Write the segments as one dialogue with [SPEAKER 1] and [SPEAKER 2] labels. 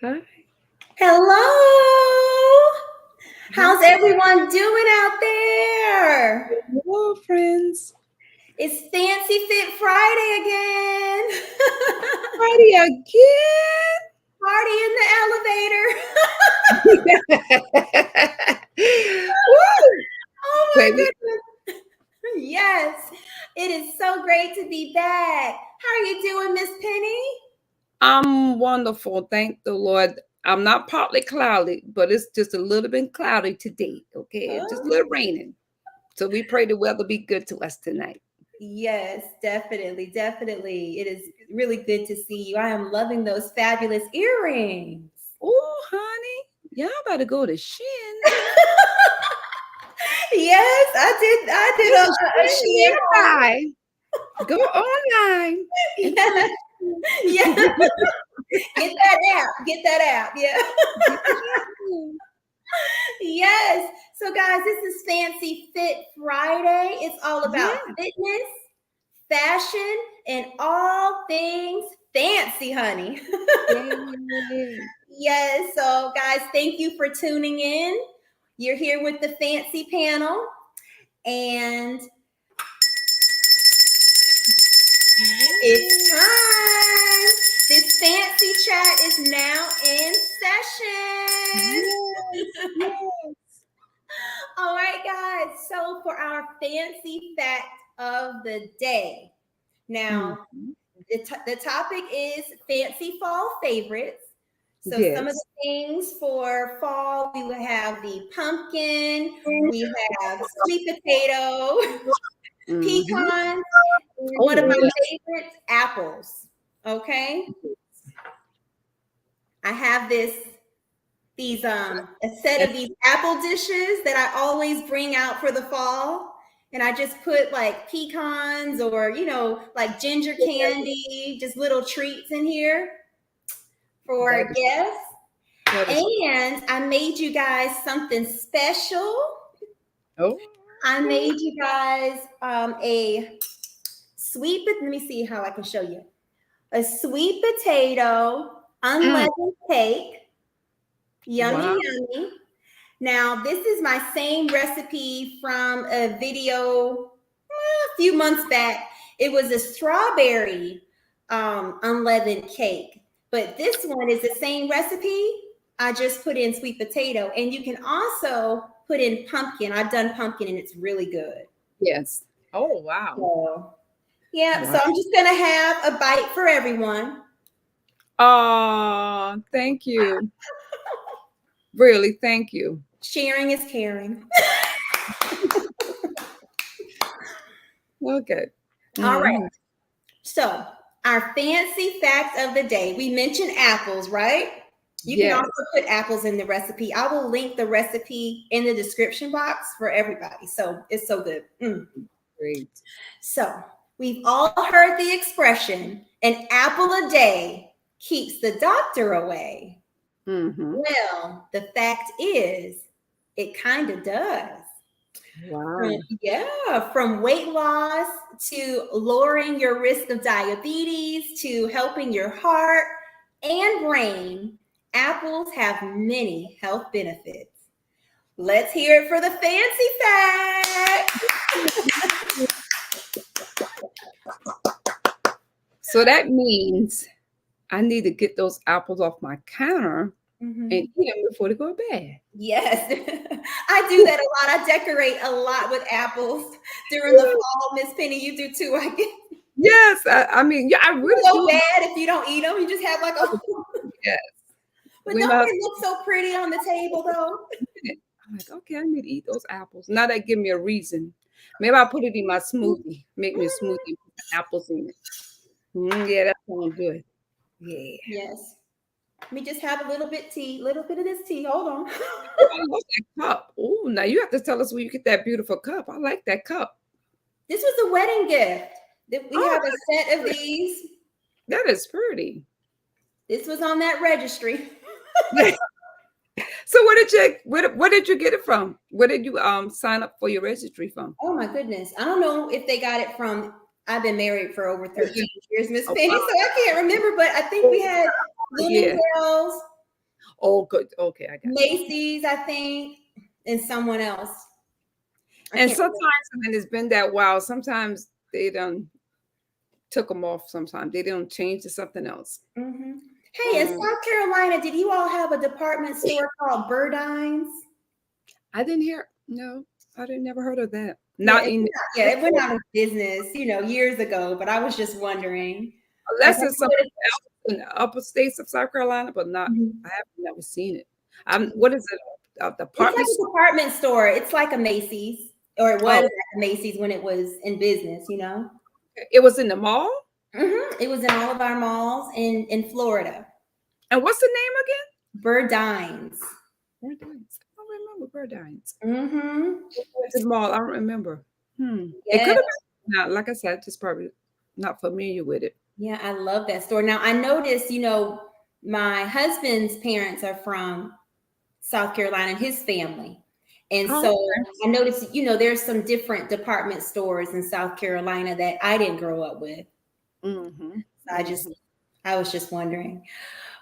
[SPEAKER 1] Hi.
[SPEAKER 2] Hello. How's
[SPEAKER 1] Hi.
[SPEAKER 2] everyone doing out there?
[SPEAKER 1] Hello, friends.
[SPEAKER 2] It's Fancy Fit Friday again.
[SPEAKER 1] Party again.
[SPEAKER 2] Party in the elevator.
[SPEAKER 1] Woo!
[SPEAKER 2] Oh
[SPEAKER 1] Baby,
[SPEAKER 2] my goodness. Yes. It is so great to be back. How are you doing, Miss Penny?
[SPEAKER 1] I'm wonderful. Thank the Lord. I'm not partly cloudy, but it's just a little bit cloudy today. Okay. It's just a
[SPEAKER 2] Oh,
[SPEAKER 1] little raining. So we pray the weather be good to us tonight.
[SPEAKER 2] yes, definitely. Definitely. It is really good to see you. I am loving those fabulous earrings.
[SPEAKER 1] Oh, honey. Y'all better go to Shin.
[SPEAKER 2] Yes, I did
[SPEAKER 1] There's a
[SPEAKER 2] a
[SPEAKER 1] Shin
[SPEAKER 2] Shein haul.
[SPEAKER 1] nearby. Go online and
[SPEAKER 2] Yeah,
[SPEAKER 1] find Shin.
[SPEAKER 2] yeah. Get that app. Get that app. Yeah. Yes. So, guys, this is Fancy Fit Friday. It's all about
[SPEAKER 1] Yeah.
[SPEAKER 2] fitness, fashion, and all things fancy, honey.
[SPEAKER 1] Yay.
[SPEAKER 2] Yes. So, guys, thank you for tuning in. You're here with the fancy panel, and it's time. This fancy chat is now in session.
[SPEAKER 1] Yes, yes.
[SPEAKER 2] All right, guys. So, for our fancy fact of the day, now
[SPEAKER 1] Mhm.
[SPEAKER 2] the topic is fancy fall favorites. So, some of the
[SPEAKER 1] Yes.
[SPEAKER 2] things for fall, we would have the pumpkin, we have sweet potato,
[SPEAKER 1] Mhm.
[SPEAKER 2] pecans, and one of
[SPEAKER 1] Oh,
[SPEAKER 2] my
[SPEAKER 1] yeah.
[SPEAKER 2] favorites, apples. Okay. I have these a set of these apple dishes that I always bring out for the fall. And I just put like pecans or like ginger candy, just little treats in here
[SPEAKER 1] That
[SPEAKER 2] for
[SPEAKER 1] is
[SPEAKER 2] guests.
[SPEAKER 1] that is
[SPEAKER 2] And I made you guys something special.
[SPEAKER 1] oh
[SPEAKER 2] I made you guys a let me see how I can show you. A sweet potato
[SPEAKER 1] mm,
[SPEAKER 2] unleavened cake. Yummy,
[SPEAKER 1] wow.
[SPEAKER 2] yummy. Now, this is my same recipe from a video a few months back. It was a strawberry unleavened cake, but this one is the same recipe. I just put in sweet potato, and you can also put in pumpkin. I've done pumpkin, and it's really good.
[SPEAKER 1] Yes. Oh wow.
[SPEAKER 2] So, yeah,
[SPEAKER 1] Wow.
[SPEAKER 2] so I'm just gonna have a bite for everyone.
[SPEAKER 1] Oh, thank you. Really, thank you.
[SPEAKER 2] Sharing is caring.
[SPEAKER 1] Okay.
[SPEAKER 2] All right.
[SPEAKER 1] Mhm.
[SPEAKER 2] So, our fancy fact of the day. We mentioned apples, right? You can also
[SPEAKER 1] Yes.
[SPEAKER 2] put apples in the recipe. I will link the recipe in the description box for everybody. So, it's so good.
[SPEAKER 1] Great.
[SPEAKER 2] So, we've all heard the expression an apple a day keeps the doctor away.
[SPEAKER 1] Mm-hmm.
[SPEAKER 2] Well, the fact is, it kind of does.
[SPEAKER 1] Wow.
[SPEAKER 2] From weight loss to lowering your risk of diabetes to helping your heart and brain, apples have many health benefits. Let's hear it for the fancy fact.
[SPEAKER 1] So that means I need to get those apples off my counter and
[SPEAKER 2] Mhm.
[SPEAKER 1] eat them before they go to bed.
[SPEAKER 2] Yes, I do that a lot. I decorate a lot with apples during the fall. Miss Penny, you do too, I guess.
[SPEAKER 1] Yes, I mean, yeah, I really
[SPEAKER 2] So
[SPEAKER 1] do.
[SPEAKER 2] bad if you don't eat them. You just have like a.
[SPEAKER 1] Yes.
[SPEAKER 2] But
[SPEAKER 1] When
[SPEAKER 2] don't
[SPEAKER 1] my
[SPEAKER 2] they look so pretty on the table though?
[SPEAKER 1] it. I'm like, okay, I need to eat those apples. Now that give me a reason. Maybe I'll put it in my smoothie. Make me a smoothie and put the apples in it. Yeah, that sounds good. Yeah.
[SPEAKER 2] Yes. Let me just have a little bit of this tea. Hold on.
[SPEAKER 1] Oh, I love that cup. Oh, now you have to tell us where you get that beautiful cup. I like that cup.
[SPEAKER 2] This was a wedding gift. We
[SPEAKER 1] Oh,
[SPEAKER 2] have a set of these.
[SPEAKER 1] that is pretty.
[SPEAKER 2] This was on that registry.
[SPEAKER 1] So where did you get it from? Where did you sign up for your registry from?
[SPEAKER 2] Oh my goodness. I don't know if they got it from I've been married for over 13 years, Miss
[SPEAKER 1] Oh,
[SPEAKER 2] Penny,
[SPEAKER 1] wow.
[SPEAKER 2] so I can't remember, but I think we had
[SPEAKER 1] Yeah.
[SPEAKER 2] Bloomingdale's.
[SPEAKER 1] Oh, good. Okay, I got you.
[SPEAKER 2] Macy's, I think, and someone else. I
[SPEAKER 1] And
[SPEAKER 2] can't
[SPEAKER 1] sometimes when it's been that while, sometimes they done took them off. Sometimes they don't change to something else.
[SPEAKER 2] remember. Hey, in
[SPEAKER 1] Mm.
[SPEAKER 2] South Carolina, did you all have a department store called Burdines?
[SPEAKER 1] I didn't hear. No, I didn't never heard of that.
[SPEAKER 2] Yeah,
[SPEAKER 1] Not in
[SPEAKER 2] it went out of business, years ago. But I was just wondering. Like,
[SPEAKER 1] unless it's somewhere else in the upper states of South Carolina, but not. I have never seen it. What is it? A
[SPEAKER 2] it's like
[SPEAKER 1] department
[SPEAKER 2] a
[SPEAKER 1] store?
[SPEAKER 2] department store. It's like a Macy's, or it was
[SPEAKER 1] Oh,
[SPEAKER 2] like a Macy's when it was in business.
[SPEAKER 1] it was in the mall.
[SPEAKER 2] It was in all of our malls in Florida.
[SPEAKER 1] And what's the name again?
[SPEAKER 2] Burdines.
[SPEAKER 1] Burdines. I don't remember Burdines.
[SPEAKER 2] Mm-hmm.
[SPEAKER 1] Went to the mall. I don't remember. It
[SPEAKER 2] Yeah,
[SPEAKER 1] could have been. Not like I said, just probably not familiar with it.
[SPEAKER 2] yeah, I love that store. Now I noticed, my husband's parents are from South Carolina and his family. And
[SPEAKER 1] Oh,
[SPEAKER 2] so I noticed, there's some different department stores in South Carolina that I didn't grow up with.
[SPEAKER 1] mm-hmm.
[SPEAKER 2] So
[SPEAKER 1] Mm-hmm.
[SPEAKER 2] I was just wondering.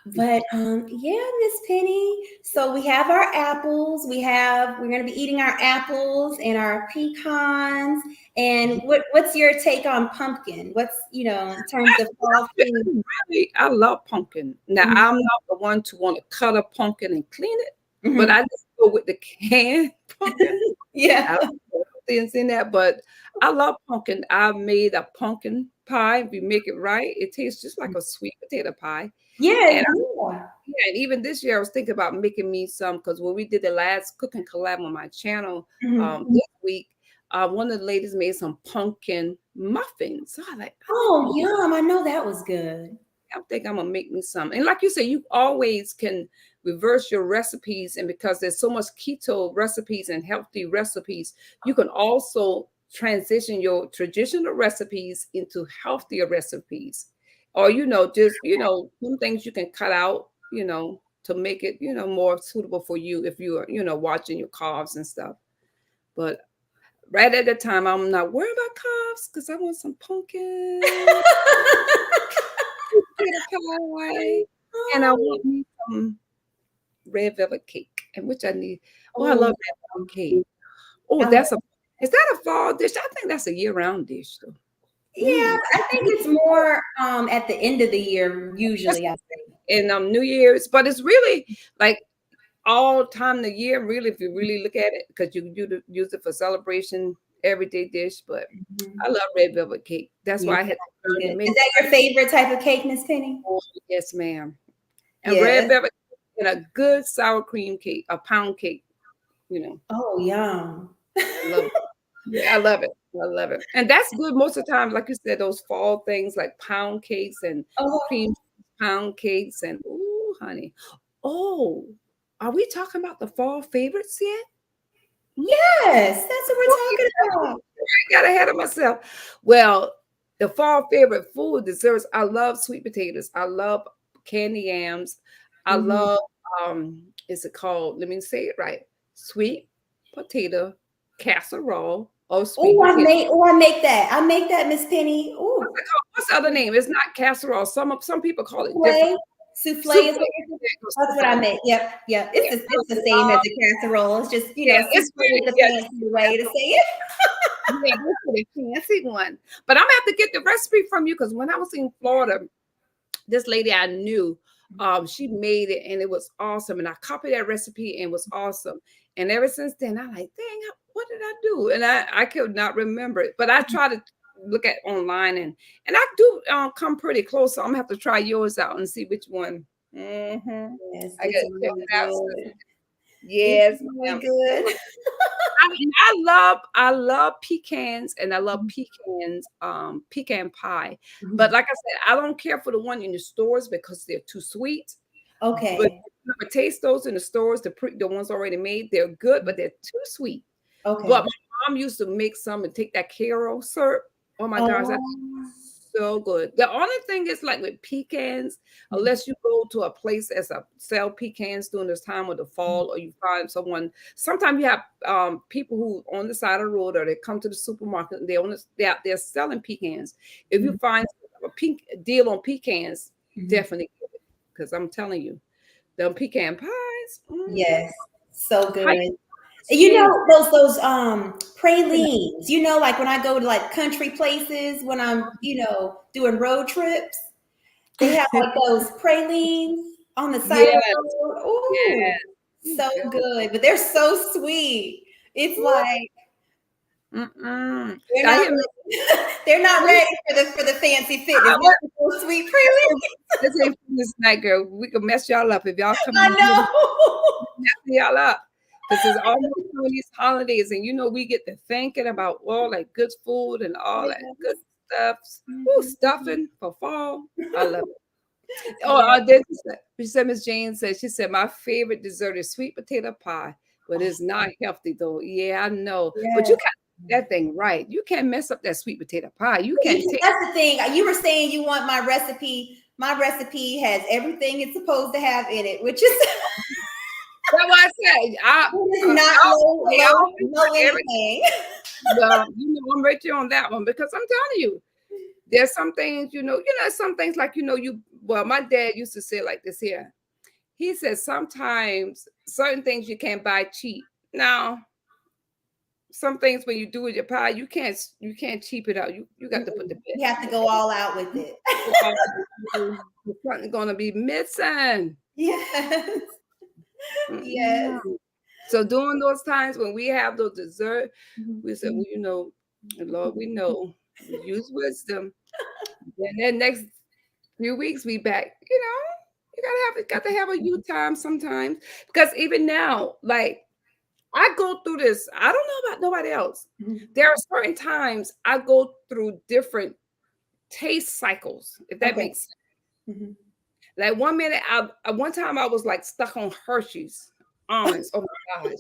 [SPEAKER 2] But yeah, Miss Penny. So we have our apples. We're gonna be eating our apples and our pecans. And what's your take on pumpkin? What's, in terms of fall food?
[SPEAKER 1] Really, I love pumpkin. Now,
[SPEAKER 2] Mhm,
[SPEAKER 1] I'm not the one to want to cut a pumpkin and clean it, but
[SPEAKER 2] mhm.
[SPEAKER 1] I just go with the canned pumpkin. I
[SPEAKER 2] Yeah.
[SPEAKER 1] don't know things in that, but I love pumpkin. I made a pumpkin pie. If you make it right, it tastes just like a sweet potato pie.
[SPEAKER 2] Yeah,
[SPEAKER 1] And
[SPEAKER 2] yeah.
[SPEAKER 1] yeah, and even this year, I was thinking about making me some because when we did the last cooking collab on my channel
[SPEAKER 2] Mhm.
[SPEAKER 1] this week, one of the ladies made some pumpkin muffins. So I think I'm
[SPEAKER 2] Oh,
[SPEAKER 1] gonna
[SPEAKER 2] yum. I know that was good.
[SPEAKER 1] make me some. And like you say, you always can reverse your recipes. And because there's so much keto recipes and healthy recipes, you can also transition your traditional recipes into healthier recipes. Or, just, some things you can cut out, to make it, more suitable for you if you are, watching your carbs and stuff. But right at the time, I'm not worried about carbs because I want some pumpkin potato pie, and I
[SPEAKER 2] Oh,
[SPEAKER 1] want me some red velvet cake, and which I need. Oh, I love
[SPEAKER 2] oh,
[SPEAKER 1] red velvet cake. Oh,
[SPEAKER 2] I love
[SPEAKER 1] is that a fall dish? I think that's a year-round dish, though.
[SPEAKER 2] Yeah,
[SPEAKER 1] Mm.
[SPEAKER 2] I think it's more at the end of the year,
[SPEAKER 1] That's
[SPEAKER 2] usually, I think.
[SPEAKER 1] in New Year's, but it's really like all time of the year, really, if you really look at it, because use it for celebration, everyday dish. But
[SPEAKER 2] Mhm.
[SPEAKER 1] I love red velvet cake. That's
[SPEAKER 2] Yeah,
[SPEAKER 1] why I had to
[SPEAKER 2] really
[SPEAKER 1] learn to
[SPEAKER 2] good.
[SPEAKER 1] make
[SPEAKER 2] Is that your favorite type of cake, Miss Penny?
[SPEAKER 1] it. Yes, ma'am. And red
[SPEAKER 2] Yes.
[SPEAKER 1] velvet and a good sour cream cake, a pound cake, you know.
[SPEAKER 2] Oh, yum.
[SPEAKER 1] I love it. Yeah, I love it. I love it. And that's good most of the time, like you said, those fall things like pound cakes and
[SPEAKER 2] Oh,
[SPEAKER 1] cream pound cakes and ooh, honey. Oh, are we talking about the fall favorites yet? Mm,
[SPEAKER 2] yes, that's what we're
[SPEAKER 1] oh,
[SPEAKER 2] talking
[SPEAKER 1] yeah.
[SPEAKER 2] about.
[SPEAKER 1] I got ahead of myself. Well, the fall favorite food desserts. I love sweet potatoes. I love candy yams. I
[SPEAKER 2] Mhm.
[SPEAKER 1] love is it called? Let me say it right. Sweet potato casserole or sweet potato.
[SPEAKER 2] I make that. I make that, Miss Penny. Ooh,
[SPEAKER 1] What's the other name? It's not casserole. Some people call it
[SPEAKER 2] souffle.
[SPEAKER 1] different.
[SPEAKER 2] Souffle is
[SPEAKER 1] Souffle.
[SPEAKER 2] what you're
[SPEAKER 1] There goes
[SPEAKER 2] That's what I
[SPEAKER 1] souffle.
[SPEAKER 2] make. Yep, yep.
[SPEAKER 1] Yeah,
[SPEAKER 2] It's the
[SPEAKER 1] I
[SPEAKER 2] same as
[SPEAKER 1] love.
[SPEAKER 2] a casserole. It's just,
[SPEAKER 1] Yeah, it's
[SPEAKER 2] souffle is
[SPEAKER 1] really
[SPEAKER 2] the
[SPEAKER 1] yeah.
[SPEAKER 2] fancy way to say it.
[SPEAKER 1] Yeah, that's a fancy one. But I'm gonna have to get the recipe from you because when I was in Florida, this lady I knew, she made it and it was awesome. And I copied that recipe and it was awesome. And ever since then, I'm like, dang, what did I do? And I could not remember it. But I try to look at online and I do come pretty close. So I'm gonna have to try yours out and see which one.
[SPEAKER 2] Yes,
[SPEAKER 1] I
[SPEAKER 2] it's
[SPEAKER 1] gotta check
[SPEAKER 2] really
[SPEAKER 1] it out.
[SPEAKER 2] good. It's
[SPEAKER 1] Yes,
[SPEAKER 2] really
[SPEAKER 1] ma'am.
[SPEAKER 2] good.
[SPEAKER 1] I love pecans and I love
[SPEAKER 2] Mhm,
[SPEAKER 1] pecan pie. But
[SPEAKER 2] mhm.
[SPEAKER 1] like I said, I don't care for the one in the stores because they're too sweet. But
[SPEAKER 2] Okay.
[SPEAKER 1] if you ever taste those in the stores, the ones already made, they're good, but they're too sweet. But
[SPEAKER 2] Okay.
[SPEAKER 1] my mom used to make some and take that Karo syrup. Oh my gosh, that's
[SPEAKER 2] Oh.
[SPEAKER 1] so good. The only thing is like with pecans,
[SPEAKER 2] Mhm,
[SPEAKER 1] unless you go to a place as a sell pecans during this time of the fall, or you find someone. Sometimes you have people who on the side of the road, or they come to the supermarket and they're selling pecans. If you
[SPEAKER 2] mhm,
[SPEAKER 1] find a deal on pecans,
[SPEAKER 2] mhm.
[SPEAKER 1] definitely because I'm telling you. Them pecan pies.
[SPEAKER 2] Yes, so
[SPEAKER 1] How you
[SPEAKER 2] good. You
[SPEAKER 1] sweet?
[SPEAKER 2] know pralines. You know, like when I go to like country places when I'm doing road trips, they have like those pralines on the side of
[SPEAKER 1] Yes,
[SPEAKER 2] the road. Ooh,
[SPEAKER 1] yes.
[SPEAKER 2] so
[SPEAKER 1] Good.
[SPEAKER 2] good, but they're so sweet. It's
[SPEAKER 1] Ooh,
[SPEAKER 2] like
[SPEAKER 1] mm-mm.
[SPEAKER 2] they're
[SPEAKER 1] I
[SPEAKER 2] not
[SPEAKER 1] hear
[SPEAKER 2] they're not
[SPEAKER 1] me.
[SPEAKER 2] ready for the fancy fitness. Not with those sweet pralines.
[SPEAKER 1] This ain't this night, girl. We can mess y'all up if y'all come
[SPEAKER 2] I
[SPEAKER 1] in here.
[SPEAKER 2] know.
[SPEAKER 1] Messing y'all up because it's almost on these holidays, and we get to thinking about all that good food and all that good
[SPEAKER 2] Yes.
[SPEAKER 1] stuff. Ooh,
[SPEAKER 2] Mhm.
[SPEAKER 1] stuffing for fall. I love it. Oh,
[SPEAKER 2] Yeah.
[SPEAKER 1] she said, Miss Jane said, she said, my favorite dessert is sweet potato pie, but it's not healthy though. Yeah, I know. But you
[SPEAKER 2] Yes.
[SPEAKER 1] got that thing right. You can't mess up that sweet potato pie. You can't take
[SPEAKER 2] That's the thing. You were saying you want my recipe. My recipe has everything it's supposed to have in it, which is
[SPEAKER 1] that's what I said.
[SPEAKER 2] it is not low
[SPEAKER 1] Every,
[SPEAKER 2] anything.
[SPEAKER 1] well, I'm right there on that one because I'm telling you, there's some things, some things like, my dad used to say like this here. He says sometimes certain things you can't buy cheap. Now, some things when you do with your pie, you can't cheap it out. You got to put the
[SPEAKER 2] You
[SPEAKER 1] best
[SPEAKER 2] have to
[SPEAKER 1] in
[SPEAKER 2] go all out with it.
[SPEAKER 1] it. There's something gonna be missing.
[SPEAKER 2] Yes. Yes.
[SPEAKER 1] Mm-mm. So during those times when we have those dessert,
[SPEAKER 2] Mhm.
[SPEAKER 1] we said, well, Lord, we know. Use wisdom. Then that next few weeks we back. You got to have a you time sometimes because even now, like I go through this. I don't know about nobody else.
[SPEAKER 2] Mhm.
[SPEAKER 1] There are certain times I go through different taste cycles, if that
[SPEAKER 2] Okay.
[SPEAKER 1] makes sense.
[SPEAKER 2] Mhm.
[SPEAKER 1] Like one time I was like stuck on Hershey's almonds. Oh my gosh,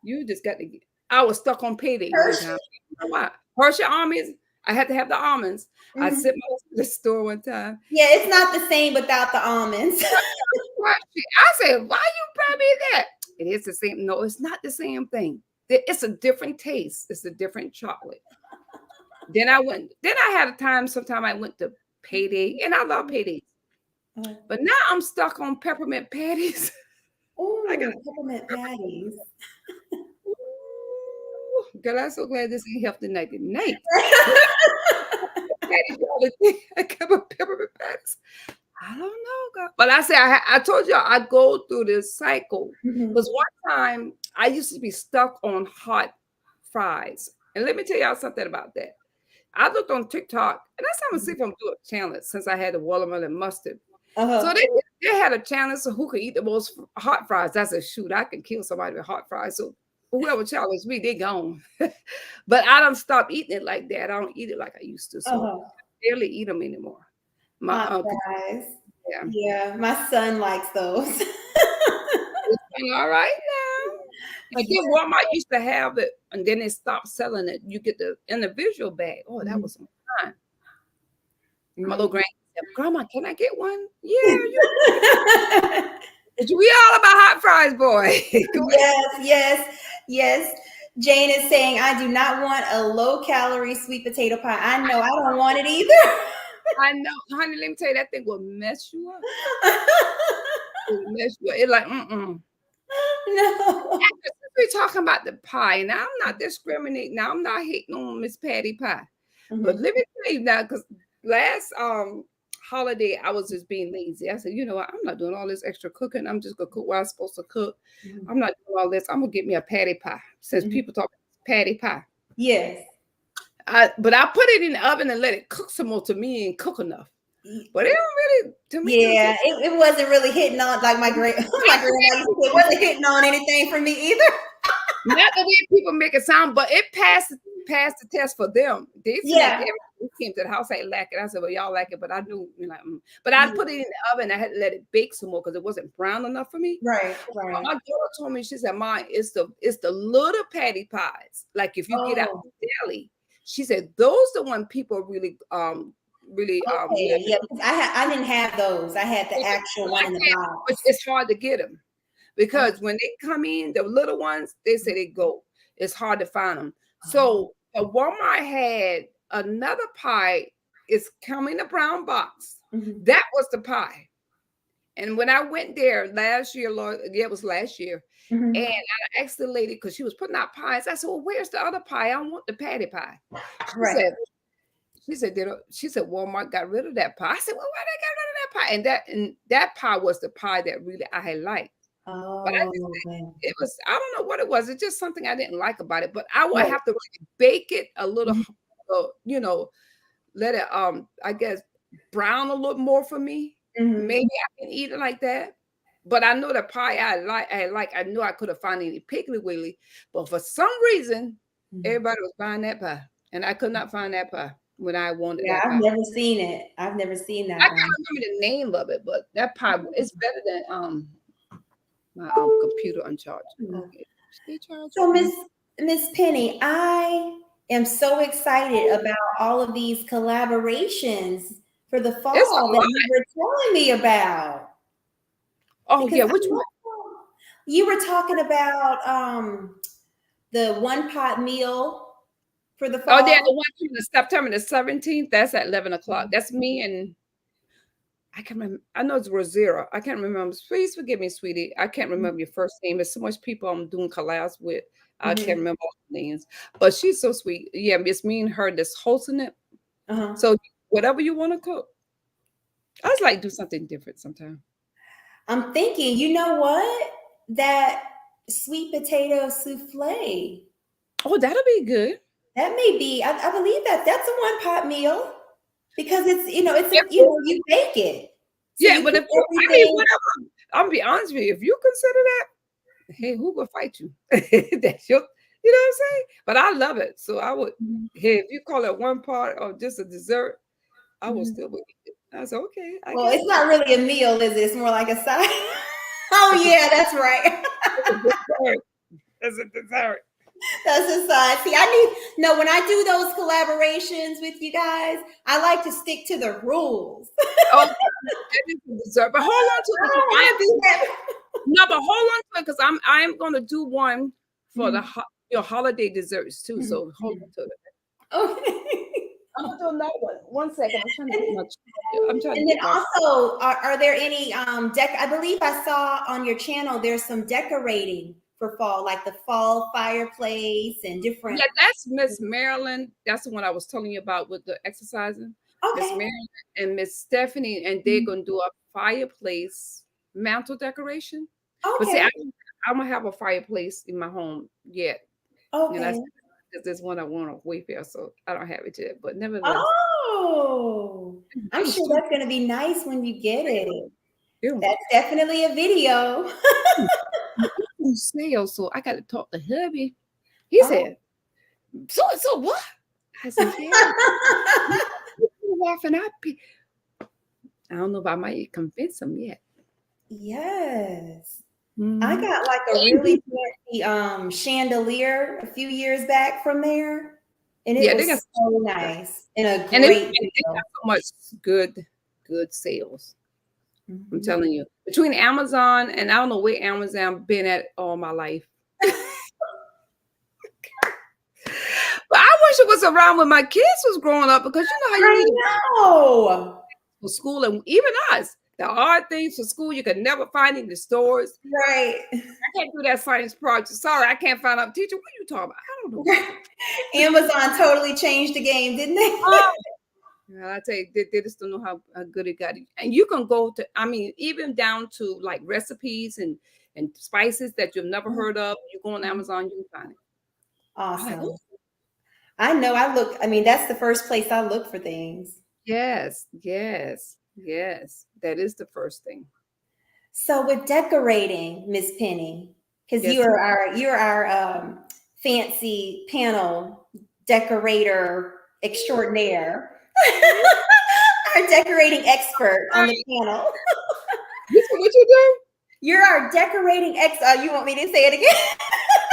[SPEAKER 1] you just got to get. I was stuck on payday one time.
[SPEAKER 2] Hershey.
[SPEAKER 1] You know why? Hershey almonds. I had to have the almonds. I
[SPEAKER 2] Mhm.
[SPEAKER 1] sent my husband to the store one time.
[SPEAKER 2] Yeah, it's not the same without the almonds.
[SPEAKER 1] Hershey. I said, "Why you buy me that?" It is the same. No, it's not the same thing. It's a different taste. It's a different chocolate. Then I had a time, sometime I went to payday, and I love paydays. But now I'm stuck on peppermint patties. I got
[SPEAKER 2] Oh, peppermint patties.
[SPEAKER 1] ooh, girl, I'm so glad this ain't healthy night tonight. Patties all the thing. I got my peppermint patties. I don't know, girl. But I say I told you I go through this cycle.
[SPEAKER 2] Mhm.
[SPEAKER 1] Because one time I used to be stuck on hot fries. And let me tell y'all something about that. I looked on TikTok, and that's how I'm gonna see if I'm doing a challenge since I had the watermelon mustard. So
[SPEAKER 2] Uh-huh.
[SPEAKER 1] they had a challenge of who could eat the most hot fries. That's a shoot. I can kill somebody with hot fries. So whoever challenged me, they gone. But I don't stop eating it like that. I don't eat it like I used to. So
[SPEAKER 2] Uh-huh.
[SPEAKER 1] I barely eat them anymore. My
[SPEAKER 2] Hot
[SPEAKER 1] uncle,
[SPEAKER 2] fries.
[SPEAKER 1] yeah.
[SPEAKER 2] Yeah, my son likes those.
[SPEAKER 1] It's been all right now. And then Walmart used to have it, and then they stopped selling it. You get the individual bag. Oh, that
[SPEAKER 2] Mhm.
[SPEAKER 1] was some fun. My little
[SPEAKER 2] Mhm.
[SPEAKER 1] granny said, Grandma, can I get one? Yeah, we all about hot fries, boy. Go ahead.
[SPEAKER 2] Yes, yes, yes. Jane is saying, I do not want a low calorie sweet potato pie. I know I don't want it either.
[SPEAKER 1] I know, honey, let me tell you, that thing will mess you up. It will mess you up. It's like, mm-mm.
[SPEAKER 2] No.
[SPEAKER 1] Since we're talking about the pie, now I'm not discriminating. Now I'm not hating on Miss Patty Pie. But
[SPEAKER 2] Mhm.
[SPEAKER 1] let me tell you now, because last holiday I was just being lazy. I said, you know what, I'm not doing all this extra cooking. I'm just gonna cook what I'm supposed to cook.
[SPEAKER 2] Mhm.
[SPEAKER 1] I'm not doing all this. I'm gonna get me a patty pie since
[SPEAKER 2] Mhm.
[SPEAKER 1] people talk patty pie.
[SPEAKER 2] Yes.
[SPEAKER 1] But I put it in the oven and let it cook some more to me and cook enough. But it don't really to me don't
[SPEAKER 2] Yeah,
[SPEAKER 1] taste.
[SPEAKER 2] it wasn't really hitting on like my my grandma used to say, it wasn't hitting on anything for me either.
[SPEAKER 1] Not the way people make it sound, but it passed the test for them. They seem like
[SPEAKER 2] Yeah.
[SPEAKER 1] they came to the house ain't like it. I said, well, y'all like it, but I knew, But I
[SPEAKER 2] Yeah.
[SPEAKER 1] put it in the oven. I had to let it bake some more because it wasn't brown enough for me.
[SPEAKER 2] Right,
[SPEAKER 1] But
[SPEAKER 2] right.
[SPEAKER 1] my daughter told me, she said, "Mom, it's the little patty pies. Like if you get out
[SPEAKER 2] Oh,
[SPEAKER 1] the deli, she said those the one people really
[SPEAKER 2] okay. Yeah, 'cause I didn't have those. I had the actual one
[SPEAKER 1] like
[SPEAKER 2] in the
[SPEAKER 1] that, but
[SPEAKER 2] box.
[SPEAKER 1] it's hard to get them. Because when they come in, the little ones, they say they go. It's hard to find them.
[SPEAKER 2] Oh.
[SPEAKER 1] So Walmart had another pie. It's coming in a brown box.
[SPEAKER 2] Mhm.
[SPEAKER 1] That was the pie. And when I went there last year, Lord, yeah, it was last year, and
[SPEAKER 2] Mhm.
[SPEAKER 1] I asked the lady because she was putting out pies. I said, "Well, where's the other pie? I want the patty pie." She
[SPEAKER 2] Right.
[SPEAKER 1] said, she said Walmart got rid of that pie. I said, "Well, why they got rid of that pie?" And that pie was the pie that really I had liked. But I just
[SPEAKER 2] Oh, man.
[SPEAKER 1] it was I don't know what it was. It's just something I didn't like about it. But I would
[SPEAKER 2] Right.
[SPEAKER 1] have to really bake it a little,
[SPEAKER 2] Mhm.
[SPEAKER 1] let it I guess brown a little more for me.
[SPEAKER 2] Mhm.
[SPEAKER 1] Maybe I can eat it like that. But I know the pie I knew I could have found any piggly wiggly, but for some reason
[SPEAKER 2] Mhm.
[SPEAKER 1] everybody was buying that pie, and I could not find that pie when I wanted
[SPEAKER 2] Yeah,
[SPEAKER 1] that
[SPEAKER 2] I've
[SPEAKER 1] pie.
[SPEAKER 2] never seen it. I've never seen
[SPEAKER 1] I
[SPEAKER 2] that one.
[SPEAKER 1] can't remember the name of it, but that pie is better than my computer uncharged.
[SPEAKER 2] Hmm.
[SPEAKER 1] Okay, stay charged.
[SPEAKER 2] So, Miss Penny, I am so excited about all of these collaborations for the
[SPEAKER 1] It's a
[SPEAKER 2] fall that
[SPEAKER 1] lot.
[SPEAKER 2] you were telling me about.
[SPEAKER 1] Oh
[SPEAKER 2] Because
[SPEAKER 1] yeah,
[SPEAKER 2] I
[SPEAKER 1] which one?
[SPEAKER 2] love you were talking about the one pot meal for the
[SPEAKER 1] Oh, yeah,
[SPEAKER 2] fall.
[SPEAKER 1] the one from the September the 17th. That's at 11 o'clock. That's me and I can't remember. I know it's Rosera. I can't remember. Please forgive me, sweetie. I can't remember your first name. There's so much people I'm doing collabs with. I can't
[SPEAKER 2] Mm-hmm.
[SPEAKER 1] remember all the names. But she's so sweet. Yeah, it's me and her that's hosting it.
[SPEAKER 2] Uh-huh.
[SPEAKER 1] So whatever you want to cook. I just like do something different sometimes.
[SPEAKER 2] I'm thinking, you know what? That sweet potato souffle.
[SPEAKER 1] Oh, that'll be good.
[SPEAKER 2] That may be, I believe that that's a one pot meal because it's, it's
[SPEAKER 1] Yeah,
[SPEAKER 2] a, you bake it. So
[SPEAKER 1] yeah,
[SPEAKER 2] you
[SPEAKER 1] but
[SPEAKER 2] cook
[SPEAKER 1] if you, I mean,
[SPEAKER 2] everything.
[SPEAKER 1] whatever. I'm gonna be honest with you. If you consider that, hey, who will fight you? That's your, you know what I'm saying? But I love it. So I would,
[SPEAKER 2] Mhm.
[SPEAKER 1] hey, if you call it one part or just a dessert, I will
[SPEAKER 2] Mhm.
[SPEAKER 1] still eat it. I said, okay, I
[SPEAKER 2] Well,
[SPEAKER 1] got
[SPEAKER 2] it's
[SPEAKER 1] you.
[SPEAKER 2] not really a meal, is it? It's more like a side. Oh
[SPEAKER 1] It's a,
[SPEAKER 2] yeah, that's right.
[SPEAKER 1] it's a dessert. It's a dessert.
[SPEAKER 2] That's a side. See, I need no when I do those collaborations with you guys, I like to stick to the rules.
[SPEAKER 1] Okay, that is a dessert. But hold on to it
[SPEAKER 2] I
[SPEAKER 1] because
[SPEAKER 2] don't want to do that.
[SPEAKER 1] no, but hold on to it because I am gonna do one for the
[SPEAKER 2] Mhm,
[SPEAKER 1] your holiday desserts too.
[SPEAKER 2] mhm,
[SPEAKER 1] So hold on
[SPEAKER 2] mhm.
[SPEAKER 1] to it.
[SPEAKER 2] Okay.
[SPEAKER 1] I'm gonna do another one. One second. I'm trying to get my I'm trying to
[SPEAKER 2] And then
[SPEAKER 1] get my
[SPEAKER 2] also, are there any I believe I saw on your channel there's some decorating for fall, like the fall fireplace and different.
[SPEAKER 1] yeah, that's Miss Marilyn. That's the one I was telling you about with the exercising. Miss
[SPEAKER 2] Okay.
[SPEAKER 1] Marilyn and Miss Stephanie, and they're
[SPEAKER 2] Mhm.
[SPEAKER 1] gonna do a fireplace mantle decoration. But see,
[SPEAKER 2] Okay.
[SPEAKER 1] I'm gonna have a fireplace in my home yet. And
[SPEAKER 2] Okay.
[SPEAKER 1] that's this one I want on Wayfair, so I don't have it yet. But nevertheless,
[SPEAKER 2] Oh, I'm
[SPEAKER 1] it was
[SPEAKER 2] sure
[SPEAKER 1] too
[SPEAKER 2] that's going to be nice when you get it.
[SPEAKER 1] beautiful.
[SPEAKER 2] That's definitely a video.
[SPEAKER 1] On sale, so I got to talk to hubby. He
[SPEAKER 2] Oh.
[SPEAKER 1] said, "So what?" I said, "Yeah." Laughing, I don't know if I might convince him yet.
[SPEAKER 2] Yes. I
[SPEAKER 1] Mhm.
[SPEAKER 2] got like a really fancy chandelier a few years back from there, and it
[SPEAKER 1] Yeah, they got
[SPEAKER 2] was so nice and a
[SPEAKER 1] and
[SPEAKER 2] great
[SPEAKER 1] they got
[SPEAKER 2] deal.
[SPEAKER 1] so much good sales. I'm
[SPEAKER 2] Mhm.
[SPEAKER 1] telling you. Between Amazon and I don't know where Amazon been at all my life. But I wish it was around when my kids was growing up because you know how you
[SPEAKER 2] I
[SPEAKER 1] need to
[SPEAKER 2] know.
[SPEAKER 1] for school and even us. The hard things for school you could never find in the stores.
[SPEAKER 2] Right.
[SPEAKER 1] I can't do that science project. Sorry, I can't find out. Teacher, what are you talking about? I don't know what you're
[SPEAKER 2] Amazon totally changed the game, didn't they?
[SPEAKER 1] oh, well, I tell you, they just don't know how good it got. And you can go to, I mean, even down to like recipes and spices that you've never heard of. You go on Amazon, you can find it. I'm like, oh,
[SPEAKER 2] Awesome. I know I mean, that's the first place I look for things.
[SPEAKER 1] yes, yes, yes. That is the first thing.
[SPEAKER 2] So with decorating, Miss Penny, because
[SPEAKER 1] Yes, ma'am.
[SPEAKER 2] you're our fancy panel decorator extraordinaire, our decorating expert on the panel.
[SPEAKER 1] You said what you do?
[SPEAKER 2] You're our decorating ex. You want me to say it again?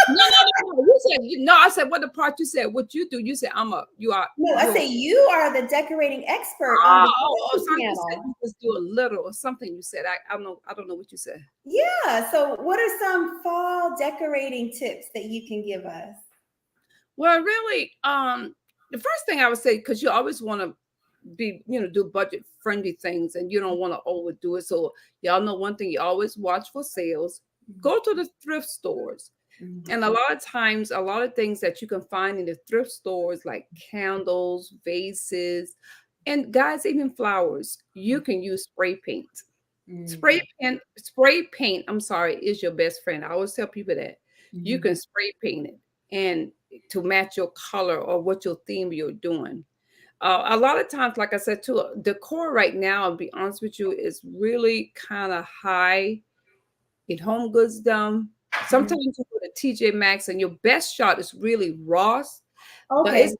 [SPEAKER 1] No, no, no, no. You said no. I said what the part you said. What you do? You said you are
[SPEAKER 2] No, I
[SPEAKER 1] you.
[SPEAKER 2] say you are the decorating expert on
[SPEAKER 1] Oh,
[SPEAKER 2] the
[SPEAKER 1] something you said.
[SPEAKER 2] panel.
[SPEAKER 1] You just do a little or something. You said I don't know what you said.
[SPEAKER 2] Yeah. So, what are some fall decorating tips that you can give us?
[SPEAKER 1] Well, really, the first thing I would say because you always want to be, do budget friendly things, and you don't want to overdo it. So y'all know one thing, you always watch for sales. Go to the thrift stores.
[SPEAKER 2] Mhm.
[SPEAKER 1] And a lot of times, a lot of things that you can find in the thrift stores, like candles, vases, and guys, even flowers, you can use spray paint.
[SPEAKER 2] Mhm.
[SPEAKER 1] Spray paint, I'm sorry, is your best friend. I always tell people that. You
[SPEAKER 2] Mhm.
[SPEAKER 1] can spray paint it and to match your color or what your theme you're doing. A lot of times, like I said, too, decor right now, I'll be honest with you, is really kind of high in home goods done.
[SPEAKER 2] Mhm.
[SPEAKER 1] Sometimes you go to TJ Maxx and your best shot is really Ross, but
[SPEAKER 2] Okay.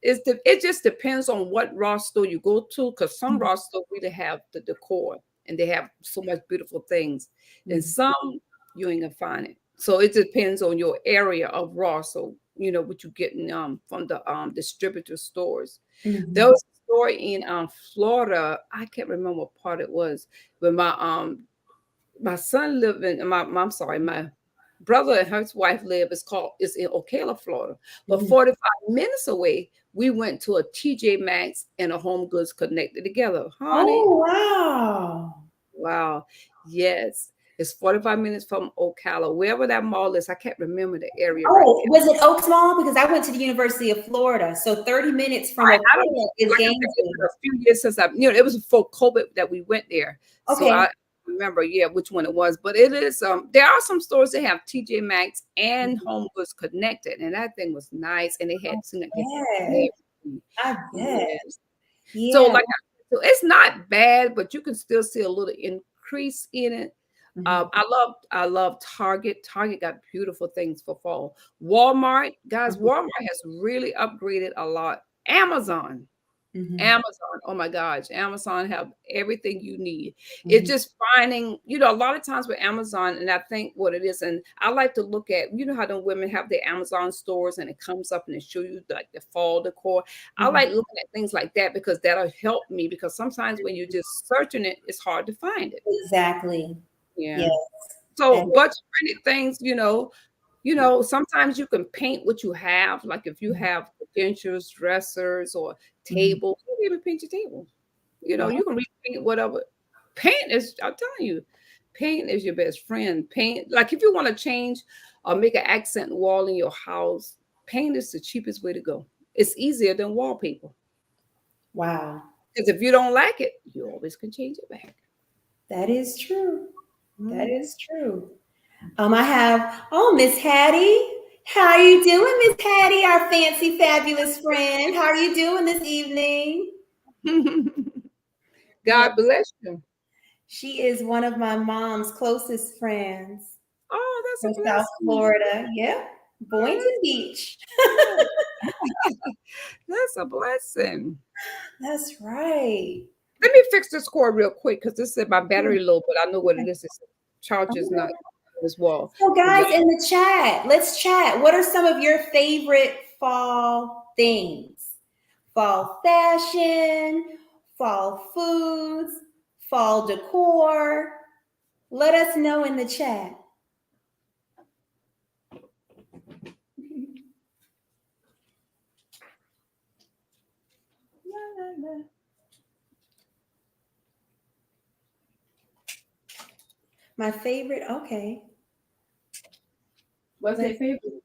[SPEAKER 1] it just depends on what Ross store you go to, because some
[SPEAKER 2] Mhm.
[SPEAKER 1] Ross store really have the decor and they have so much beautiful things, and
[SPEAKER 2] Mhm.
[SPEAKER 1] some you ain't gonna find it. So it depends on your area of Ross. So what you getting from the distributor stores. There
[SPEAKER 2] Mhm.
[SPEAKER 1] was a store in Florida. I can't remember what part it was, but my son lived in I'm sorry, my brother and his wife live. It's in Ocala, Florida. But
[SPEAKER 2] Mhm.
[SPEAKER 1] 45 minutes away, we went to a TJ Maxx and a Home Goods connected together. Honey,
[SPEAKER 2] Oh, wow.
[SPEAKER 1] wow. Yes. It's 45 minutes from Ocala, wherever that mall is. I can't remember the area right
[SPEAKER 2] Oh,
[SPEAKER 1] now.
[SPEAKER 2] was it Oaks Mall? Because I went to the University of Florida, so 30 minutes from
[SPEAKER 1] I don't,
[SPEAKER 2] Ocala is
[SPEAKER 1] like I said, it's been
[SPEAKER 2] Gainesville.
[SPEAKER 1] a few years since it was before COVID that we went there. So
[SPEAKER 2] Okay.
[SPEAKER 1] I remember, yeah, which one it was. But it is there are some stores that have TJ Maxx and Home Goods connected, and that thing was nice, and they had seemed like they had
[SPEAKER 2] Yeah,
[SPEAKER 1] everything.
[SPEAKER 2] I bet.
[SPEAKER 1] Yes. So
[SPEAKER 2] Yeah.
[SPEAKER 1] like so it's not bad, but you can still see a little increase in it.
[SPEAKER 2] Mhm.
[SPEAKER 1] I love Target. Target got beautiful things for fall. Walmart, guys,
[SPEAKER 2] Mhm.
[SPEAKER 1] Walmart has really upgraded a lot. Amazon.
[SPEAKER 2] Mhm.
[SPEAKER 1] Amazon, oh my gosh, Amazon have everything you need. It's
[SPEAKER 2] Mhm.
[SPEAKER 1] just finding, a lot of times with Amazon, and I think what it is, and I like to look at, how the women have their Amazon stores and it comes up and it show you like the fall decor. I
[SPEAKER 2] Mhm.
[SPEAKER 1] like looking at things like that because that'll help me, because sometimes when you're just searching it, it's hard to find it.
[SPEAKER 2] Exactly.
[SPEAKER 1] Yeah.
[SPEAKER 2] Yes.
[SPEAKER 1] So
[SPEAKER 2] That
[SPEAKER 1] budget friendly things, sometimes you can paint what you have. Like if you
[SPEAKER 2] is.
[SPEAKER 1] have credentials, dressers, or
[SPEAKER 2] Mhm.
[SPEAKER 1] tables, you can even paint your table.
[SPEAKER 2] Wow.
[SPEAKER 1] You can repaint whatever. Paint is, I'm telling you, paint is your best friend. Paint, like if you want to change or make an accent wall in your house, paint is the cheapest way to go. It's easier than wallpaper.
[SPEAKER 2] Wow.
[SPEAKER 1] Because if you don't like it, you always can change it back.
[SPEAKER 2] That is true. That
[SPEAKER 1] Mhm.
[SPEAKER 2] is true. I have, Miss Hattie. How are you doing, Miss Hattie, our fancy, fabulous friend? How are you doing this evening? Yeah,
[SPEAKER 1] God bless you.
[SPEAKER 2] she is one of my mom's closest friends
[SPEAKER 1] Oh,
[SPEAKER 2] from
[SPEAKER 1] that's a
[SPEAKER 2] South
[SPEAKER 1] blessing.
[SPEAKER 2] Florida. Yep, Boynton
[SPEAKER 1] Oh,
[SPEAKER 2] Beach.
[SPEAKER 1] that's that's a blessing.
[SPEAKER 2] That's right.
[SPEAKER 1] Let me fix this cord real quick because this is my battery low, but I know what it is. It's charge is not
[SPEAKER 2] Okay.
[SPEAKER 1] as well.
[SPEAKER 2] So,
[SPEAKER 1] But yeah,
[SPEAKER 2] guys, in the chat, let's chat. What are some of your favorite fall things? Fall fashion, fall foods, fall decor. Let us know in the chat. My favorite, okay.
[SPEAKER 1] what's their
[SPEAKER 2] Let's,
[SPEAKER 1] favorite?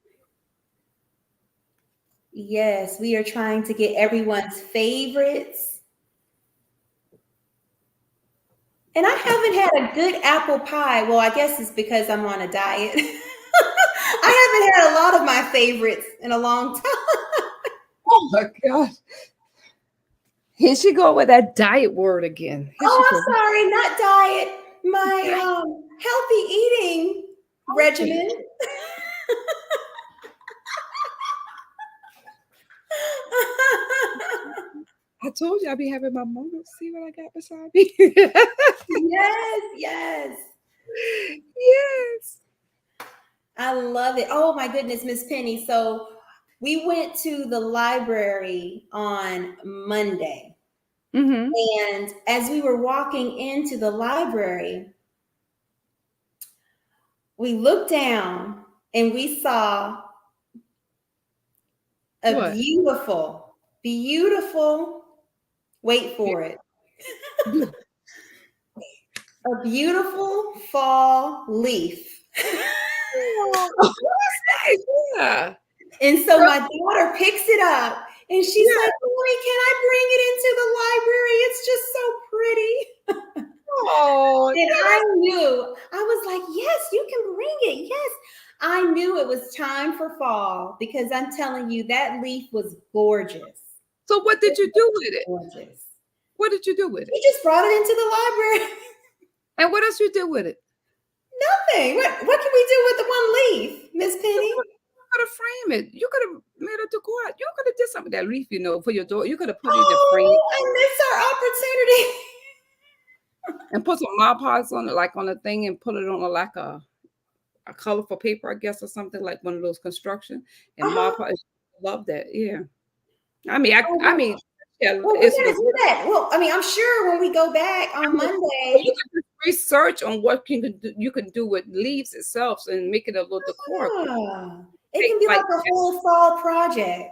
[SPEAKER 2] yes, we are trying to get everyone's favorites. And I haven't had a good apple pie. Well, I guess it's because I'm on a diet. I haven't had a lot of my favorites in a long time.
[SPEAKER 1] Oh my God. Here she go with that diet word again. Here she
[SPEAKER 2] Oh,
[SPEAKER 1] go.
[SPEAKER 2] I'm sorry, not diet. My
[SPEAKER 1] Diet
[SPEAKER 2] healthy eating
[SPEAKER 1] healthy.
[SPEAKER 2] regimen.
[SPEAKER 1] I told you I'd be having my moments. See what I got beside me?
[SPEAKER 2] Yes, yes.
[SPEAKER 1] Yes.
[SPEAKER 2] I love it. Oh my goodness, Miss Penny. So we went to the library on Monday.
[SPEAKER 1] Mm-hmm.
[SPEAKER 2] And as we were walking into the library, we looked down and we saw a
[SPEAKER 1] What?
[SPEAKER 2] beautiful, beautiful Wait
[SPEAKER 1] Yeah.
[SPEAKER 2] for it. A beautiful fall leaf.
[SPEAKER 1] Oh, that's nice. Yeah.
[SPEAKER 2] And so
[SPEAKER 1] So,
[SPEAKER 2] my daughter picks it up and she's
[SPEAKER 1] yeah.
[SPEAKER 2] like, Mommy, can I bring it into the library? It's just so pretty.
[SPEAKER 1] Oh,
[SPEAKER 2] And
[SPEAKER 1] yeah,
[SPEAKER 2] I knew, I was like, yes, you can bring it. Yes. I knew it was time for fall because I'm telling you, that leaf was gorgeous.
[SPEAKER 1] so what
[SPEAKER 2] It
[SPEAKER 1] did you
[SPEAKER 2] was
[SPEAKER 1] do with it?
[SPEAKER 2] gorgeous.
[SPEAKER 1] What did you do with it?
[SPEAKER 2] We just brought it into the library.
[SPEAKER 1] And what else you did with it?
[SPEAKER 2] Nothing. What can we do with the one leaf, Miss Penny?
[SPEAKER 1] You could have framed it. You could have made a decor. You could have did something with that leaf, for your door. You could have put it in a frame
[SPEAKER 2] Oh, I missed our opportunity.
[SPEAKER 1] and put some Mod Podge on it, like on a thing, and put it on like a colorful paper, I guess, or something like one of those construction. And Mod
[SPEAKER 2] Uh-huh.
[SPEAKER 1] Podge, love that. Yeah. I mean,
[SPEAKER 2] Oh,
[SPEAKER 1] I mean, yeah,
[SPEAKER 2] well, we're gonna do that. Well, I mean, I'm sure when we go back on
[SPEAKER 1] you
[SPEAKER 2] Monday.
[SPEAKER 1] can research on what you can do with leaves itself and make it a little decor.
[SPEAKER 2] Ah, it
[SPEAKER 1] Take
[SPEAKER 2] can be
[SPEAKER 1] like
[SPEAKER 2] like a whole fall project.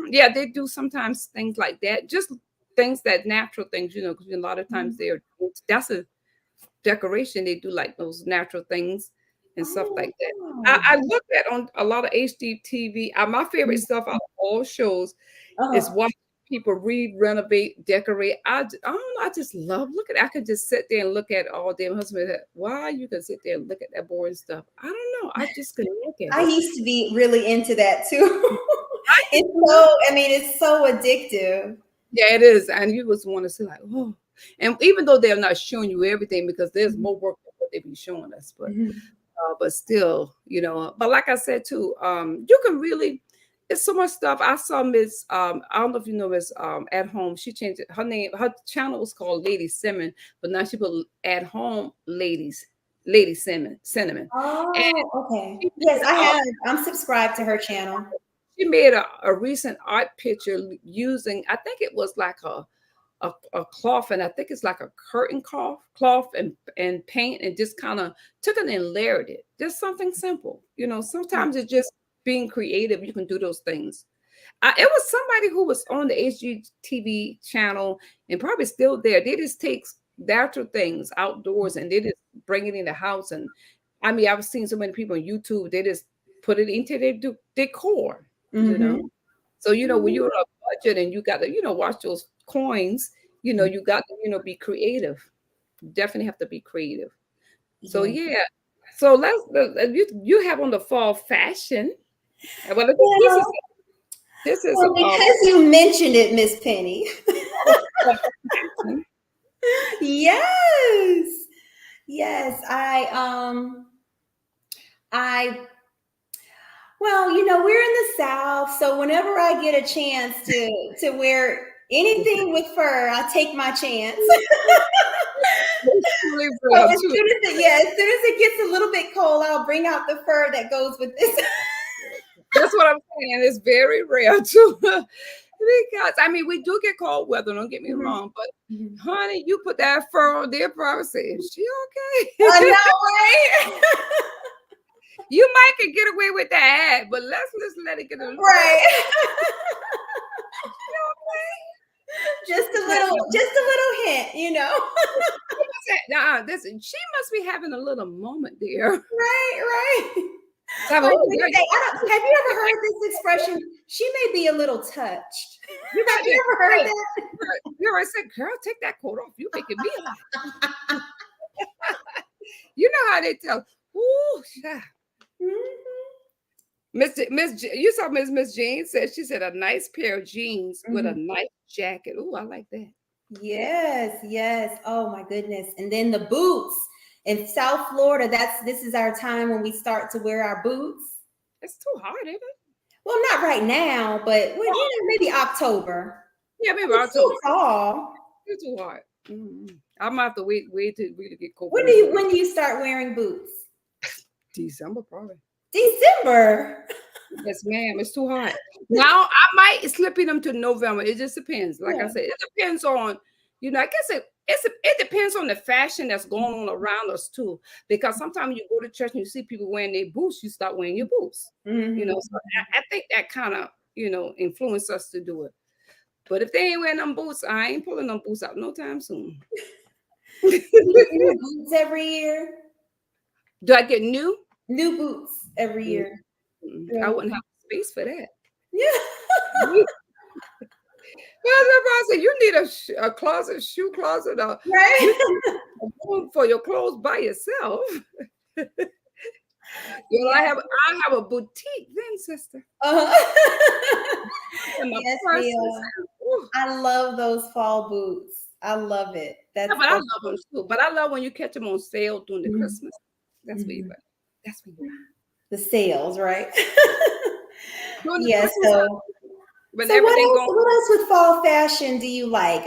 [SPEAKER 1] yeah, they do sometimes things like that. Just things that natural things, because a lot of times
[SPEAKER 2] Mhm.
[SPEAKER 1] that's a decoration. They do like those natural things and stuff like that. I
[SPEAKER 2] Oh.
[SPEAKER 1] look at on a lot of HGTV. My favorite stuff out of all shows is
[SPEAKER 2] Uh-huh.
[SPEAKER 1] watching people renovate, decorate. I don't know. I just love looking. I could just sit there and look at all day. My husband said, "Why you can sit there and look at that boring stuff?" I don't know. I just can look at
[SPEAKER 2] I
[SPEAKER 1] it.
[SPEAKER 2] used to be really into that too.
[SPEAKER 1] I
[SPEAKER 2] It's
[SPEAKER 1] do.
[SPEAKER 2] so, I mean, it's so addictive.
[SPEAKER 1] Yeah, it is. And you just want to see like, oh. And even though they're not showing you everything because there's
[SPEAKER 2] Mhm.
[SPEAKER 1] more work than what they be showing us,
[SPEAKER 2] Mhm.
[SPEAKER 1] but still, but like I said too, you can really it's so much stuff. I saw Miss I don't know if you know Miss at home. She changed it. Her channel was called Lady Cinnamon, but now she put at home Lady Cinnamon. And
[SPEAKER 2] Oh, okay.
[SPEAKER 1] she
[SPEAKER 2] Yes,
[SPEAKER 1] made
[SPEAKER 2] I
[SPEAKER 1] a,
[SPEAKER 2] have. I'm subscribed to her channel.
[SPEAKER 1] she made a recent art picture using, I think it was like a cloth, and I think it's like a curtain cloth and paint, and just kind of took it and layered it. Just something simple. Sometimes it's just being creative. You can do those things. It was somebody who was on the HGTV channel and probably still there. They just take natural things outdoors and they just bring it in the house. And I mean, I've seen so many people on YouTube. They just put it into their decor. You know.
[SPEAKER 2] Mm-hmm.
[SPEAKER 1] So, when you're on a budget and you got to, watch those coins, you got to, be creative. You definitely have to be creative. So,
[SPEAKER 2] Yeah.
[SPEAKER 1] yeah. So you have on the fall fashion. Well, this is
[SPEAKER 2] Well,
[SPEAKER 1] this is
[SPEAKER 2] well, because you mentioned it, Miss Penny.
[SPEAKER 1] fall fashion.
[SPEAKER 2] Yes. Yes. I well, we're in the South, so whenever I get a chance to wear anything with fur, I take my chance.
[SPEAKER 1] It's really
[SPEAKER 2] So
[SPEAKER 1] real too.
[SPEAKER 2] as soon as it gets a little bit cold, I'll bring out the fur that goes with this.
[SPEAKER 1] That's what I'm saying. It's very rare too. Because I mean, we do get cold weather. Don't get me
[SPEAKER 2] Mhm.
[SPEAKER 1] wrong, but
[SPEAKER 2] Mhm.
[SPEAKER 1] honey, you put that fur on their privacy. Is she
[SPEAKER 2] I
[SPEAKER 1] okay?
[SPEAKER 2] know, right?
[SPEAKER 1] You might could get away with that, but let's just let it get a little.
[SPEAKER 2] Right.
[SPEAKER 1] Okay?
[SPEAKER 2] Just a little hint.
[SPEAKER 1] Nah, she must be having a little moment there.
[SPEAKER 2] Right, right.
[SPEAKER 1] So,
[SPEAKER 2] Like
[SPEAKER 1] oh,
[SPEAKER 2] they
[SPEAKER 1] girl,
[SPEAKER 2] say, have you ever heard this expression? She may be a little touched.
[SPEAKER 1] you
[SPEAKER 2] Have
[SPEAKER 1] got
[SPEAKER 2] you
[SPEAKER 1] to.
[SPEAKER 2] ever heard
[SPEAKER 1] Hey,
[SPEAKER 2] that?
[SPEAKER 1] I said, girl, take that coat off. You making me hot. You know how they tell. Ooh, yeah.
[SPEAKER 2] Mhm.
[SPEAKER 1] You saw Miss Jean said she said a nice pair of jeans with a
[SPEAKER 2] Mhm.
[SPEAKER 1] nice jacket. Ooh, I like that.
[SPEAKER 2] Yes, yes. Oh my goodness. And then the boots in South Florida, this is our time when we start to wear our boots.
[SPEAKER 1] It's too hot, isn't it?
[SPEAKER 2] Well, not right now, but
[SPEAKER 1] Oh,
[SPEAKER 2] maybe October.
[SPEAKER 1] yeah, maybe
[SPEAKER 2] It's
[SPEAKER 1] October.
[SPEAKER 2] still fall.
[SPEAKER 1] It's too hot. I'm gonna have to wait to really get cold for
[SPEAKER 2] When do
[SPEAKER 1] me to
[SPEAKER 2] you
[SPEAKER 1] wear
[SPEAKER 2] when do you start wearing boots?
[SPEAKER 1] December probably.
[SPEAKER 2] December.
[SPEAKER 1] Yes, ma'am. It's too hot. Now I might slip in them to November. It just depends. Like I
[SPEAKER 2] Yeah.
[SPEAKER 1] said, it depends on, I guess it depends on the fashion that's going on around us too. Because sometimes you go to church and you see people wearing their boots, you start wearing your boots.
[SPEAKER 2] Mhm.
[SPEAKER 1] So I think that kind of, influence us to do it. But if they ain't wearing them boots, I ain't pulling them boots out no time soon.
[SPEAKER 2] Do you get new boots every year?
[SPEAKER 1] Do I get new?
[SPEAKER 2] New boots every year.
[SPEAKER 1] I wouldn't have space for that.
[SPEAKER 2] Yeah.
[SPEAKER 1] I said, you need a closet, shoe closet,
[SPEAKER 2] Right.
[SPEAKER 1] you need a room for your clothes by yourself. I have a boutique then, sister.
[SPEAKER 2] Yes, I love those fall boots. I love it.
[SPEAKER 1] But I love them too. But I love when you catch them on sale during the Christmas. That's where you buy. That's where you buy.
[SPEAKER 2] The sales, right?
[SPEAKER 1] Yes.
[SPEAKER 2] So what else with fall fashion do you like?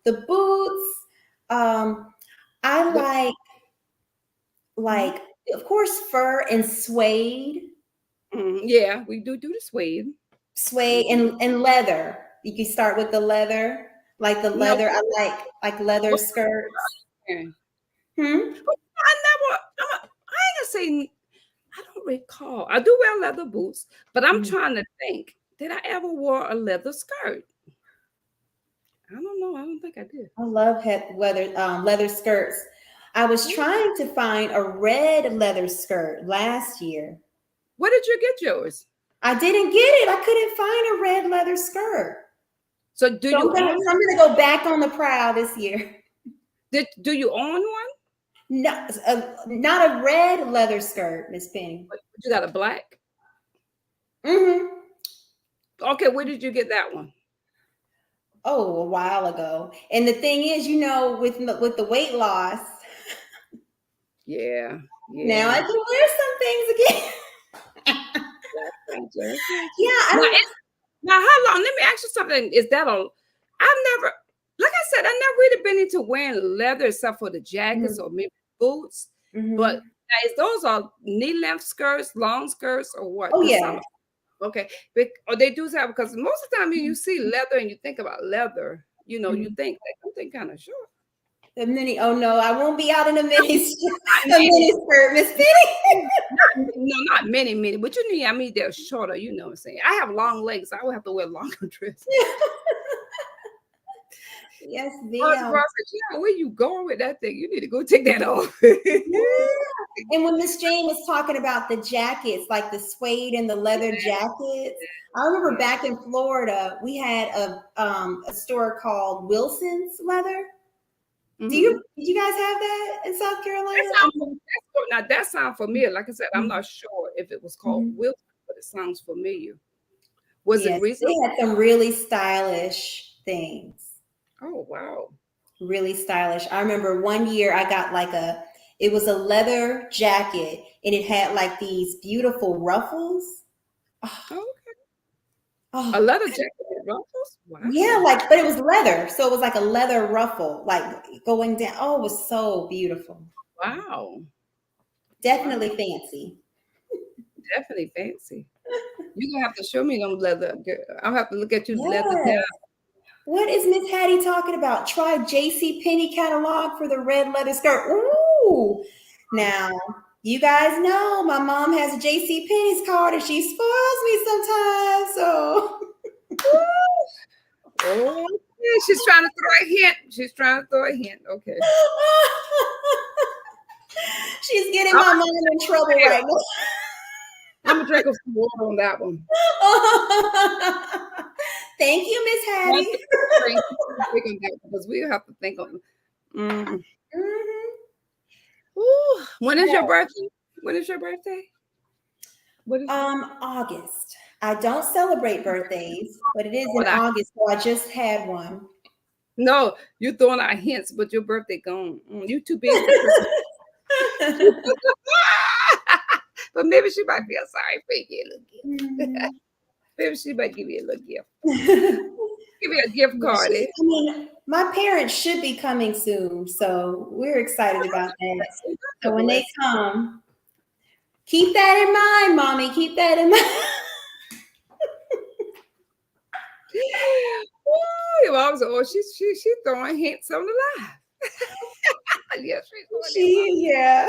[SPEAKER 2] The boots. I like of course fur and suede.
[SPEAKER 1] Yeah, we do the suede.
[SPEAKER 2] Suede and leather. You can start with the leather. Like the leather. I like leather skirts.
[SPEAKER 1] I ain't gonna say, I don't recall. I do wear leather boots, but I'm trying to think. Did I ever wear a leather skirt? I don't know. I don't think I did.
[SPEAKER 2] I love leather skirts. I was trying to find a red leather skirt last year.
[SPEAKER 1] Where did you get yours?
[SPEAKER 2] I didn't get it. I couldn't find a red leather skirt.
[SPEAKER 1] So I'm going
[SPEAKER 2] to go back on the prowl this year.
[SPEAKER 1] Do you own one?
[SPEAKER 2] No, not a red leather skirt, Miss Penny.
[SPEAKER 1] But you got a black? Okay, where did you get that one?
[SPEAKER 2] Oh, a while ago. And the thing is, with the weight loss.
[SPEAKER 1] Yeah.
[SPEAKER 2] Now I can wear some things again.
[SPEAKER 1] Now, how long? Let me ask you something. I've never, like I said, I've never really been into wearing leather except for the jackets or maybe boots. But those are knee-length skirts, long skirts, or what?
[SPEAKER 2] Oh, yeah.
[SPEAKER 1] Okay. Or they do have, because most of the time when you see leather and you think about leather, you think like something kind of short.
[SPEAKER 2] The mini, oh no, I won't be out in a mini skirt, Miss Penny.
[SPEAKER 1] No, not mini, but they're shorter, you know what I'm saying. I have long legs, I would have to wear longer dresses.
[SPEAKER 2] Yes,
[SPEAKER 1] where you going with that thing? You need to go take that off.
[SPEAKER 2] And when Miss Jane was talking about the jackets, like the suede and the leather jackets, I remember back in Florida, we had a store called Wilson's Leather. Did you guys have that in South Carolina?
[SPEAKER 1] That sounds familiar. Like I said, I'm not sure if it was called Wilson, but it sounds familiar. Was it recent?
[SPEAKER 2] They had some really stylish things.
[SPEAKER 1] Oh, wow.
[SPEAKER 2] Really stylish. I remember one year I got it was a leather jacket and it had like these beautiful ruffles.
[SPEAKER 1] Okay. A leather jacket with ruffles? Wow.
[SPEAKER 2] Yeah, but it was leather. So it was like a leather ruffle, like going down. Oh, it was so beautiful.
[SPEAKER 1] Wow.
[SPEAKER 2] Definitely fancy.
[SPEAKER 1] Definitely fancy. You're going to have to show me them leather. I'll have to look at you leather down.
[SPEAKER 2] What is Miss Hattie talking about? Try JCPenney catalog for the red leather skirt. Ooh. Now, you guys know my mom has a JCPenney's card and she spoils me sometimes. So.
[SPEAKER 1] Oh, she's trying to throw a hint. Okay.
[SPEAKER 2] She's getting my mom in trouble right now.
[SPEAKER 1] I'm going to drink some water on that one.
[SPEAKER 2] Thank you, Miss Hattie.
[SPEAKER 1] Because we have to think on. When is your birthday? When is your birthday?
[SPEAKER 2] August. I don't celebrate birthdays, but it is in August, so I just had one.
[SPEAKER 1] No, you're throwing out hints, but your birthday gone. You too big for Christmas. But maybe she might feel sorry for you a little gift. Maybe she might give you a little gift. Give me a gift card.
[SPEAKER 2] My parents should be coming soon, so we're excited about that. So when they come, keep that in mind, Mommy. Keep that in mind.
[SPEAKER 1] She's throwing hints on the live. Yes,
[SPEAKER 2] yeah.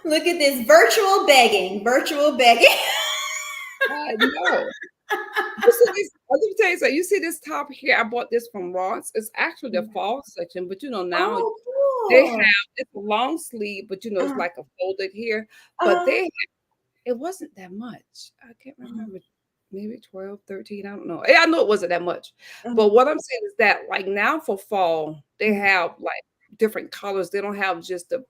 [SPEAKER 2] Look at this virtual begging.
[SPEAKER 1] No. You see this, let me tell you something. You see this top here? I bought this from Ross. It's actually the fall section, but now
[SPEAKER 2] Oh,
[SPEAKER 1] they have
[SPEAKER 2] cool.
[SPEAKER 1] it's a long sleeve, but it's
[SPEAKER 2] Uh,
[SPEAKER 1] like a folded here. But
[SPEAKER 2] uh,
[SPEAKER 1] it wasn't that much. I can't remember. Maybe 12, 13. I don't know. Yeah, I know it wasn't that much. But what I'm saying is that like now for fall, they have like different colors. They don't have just the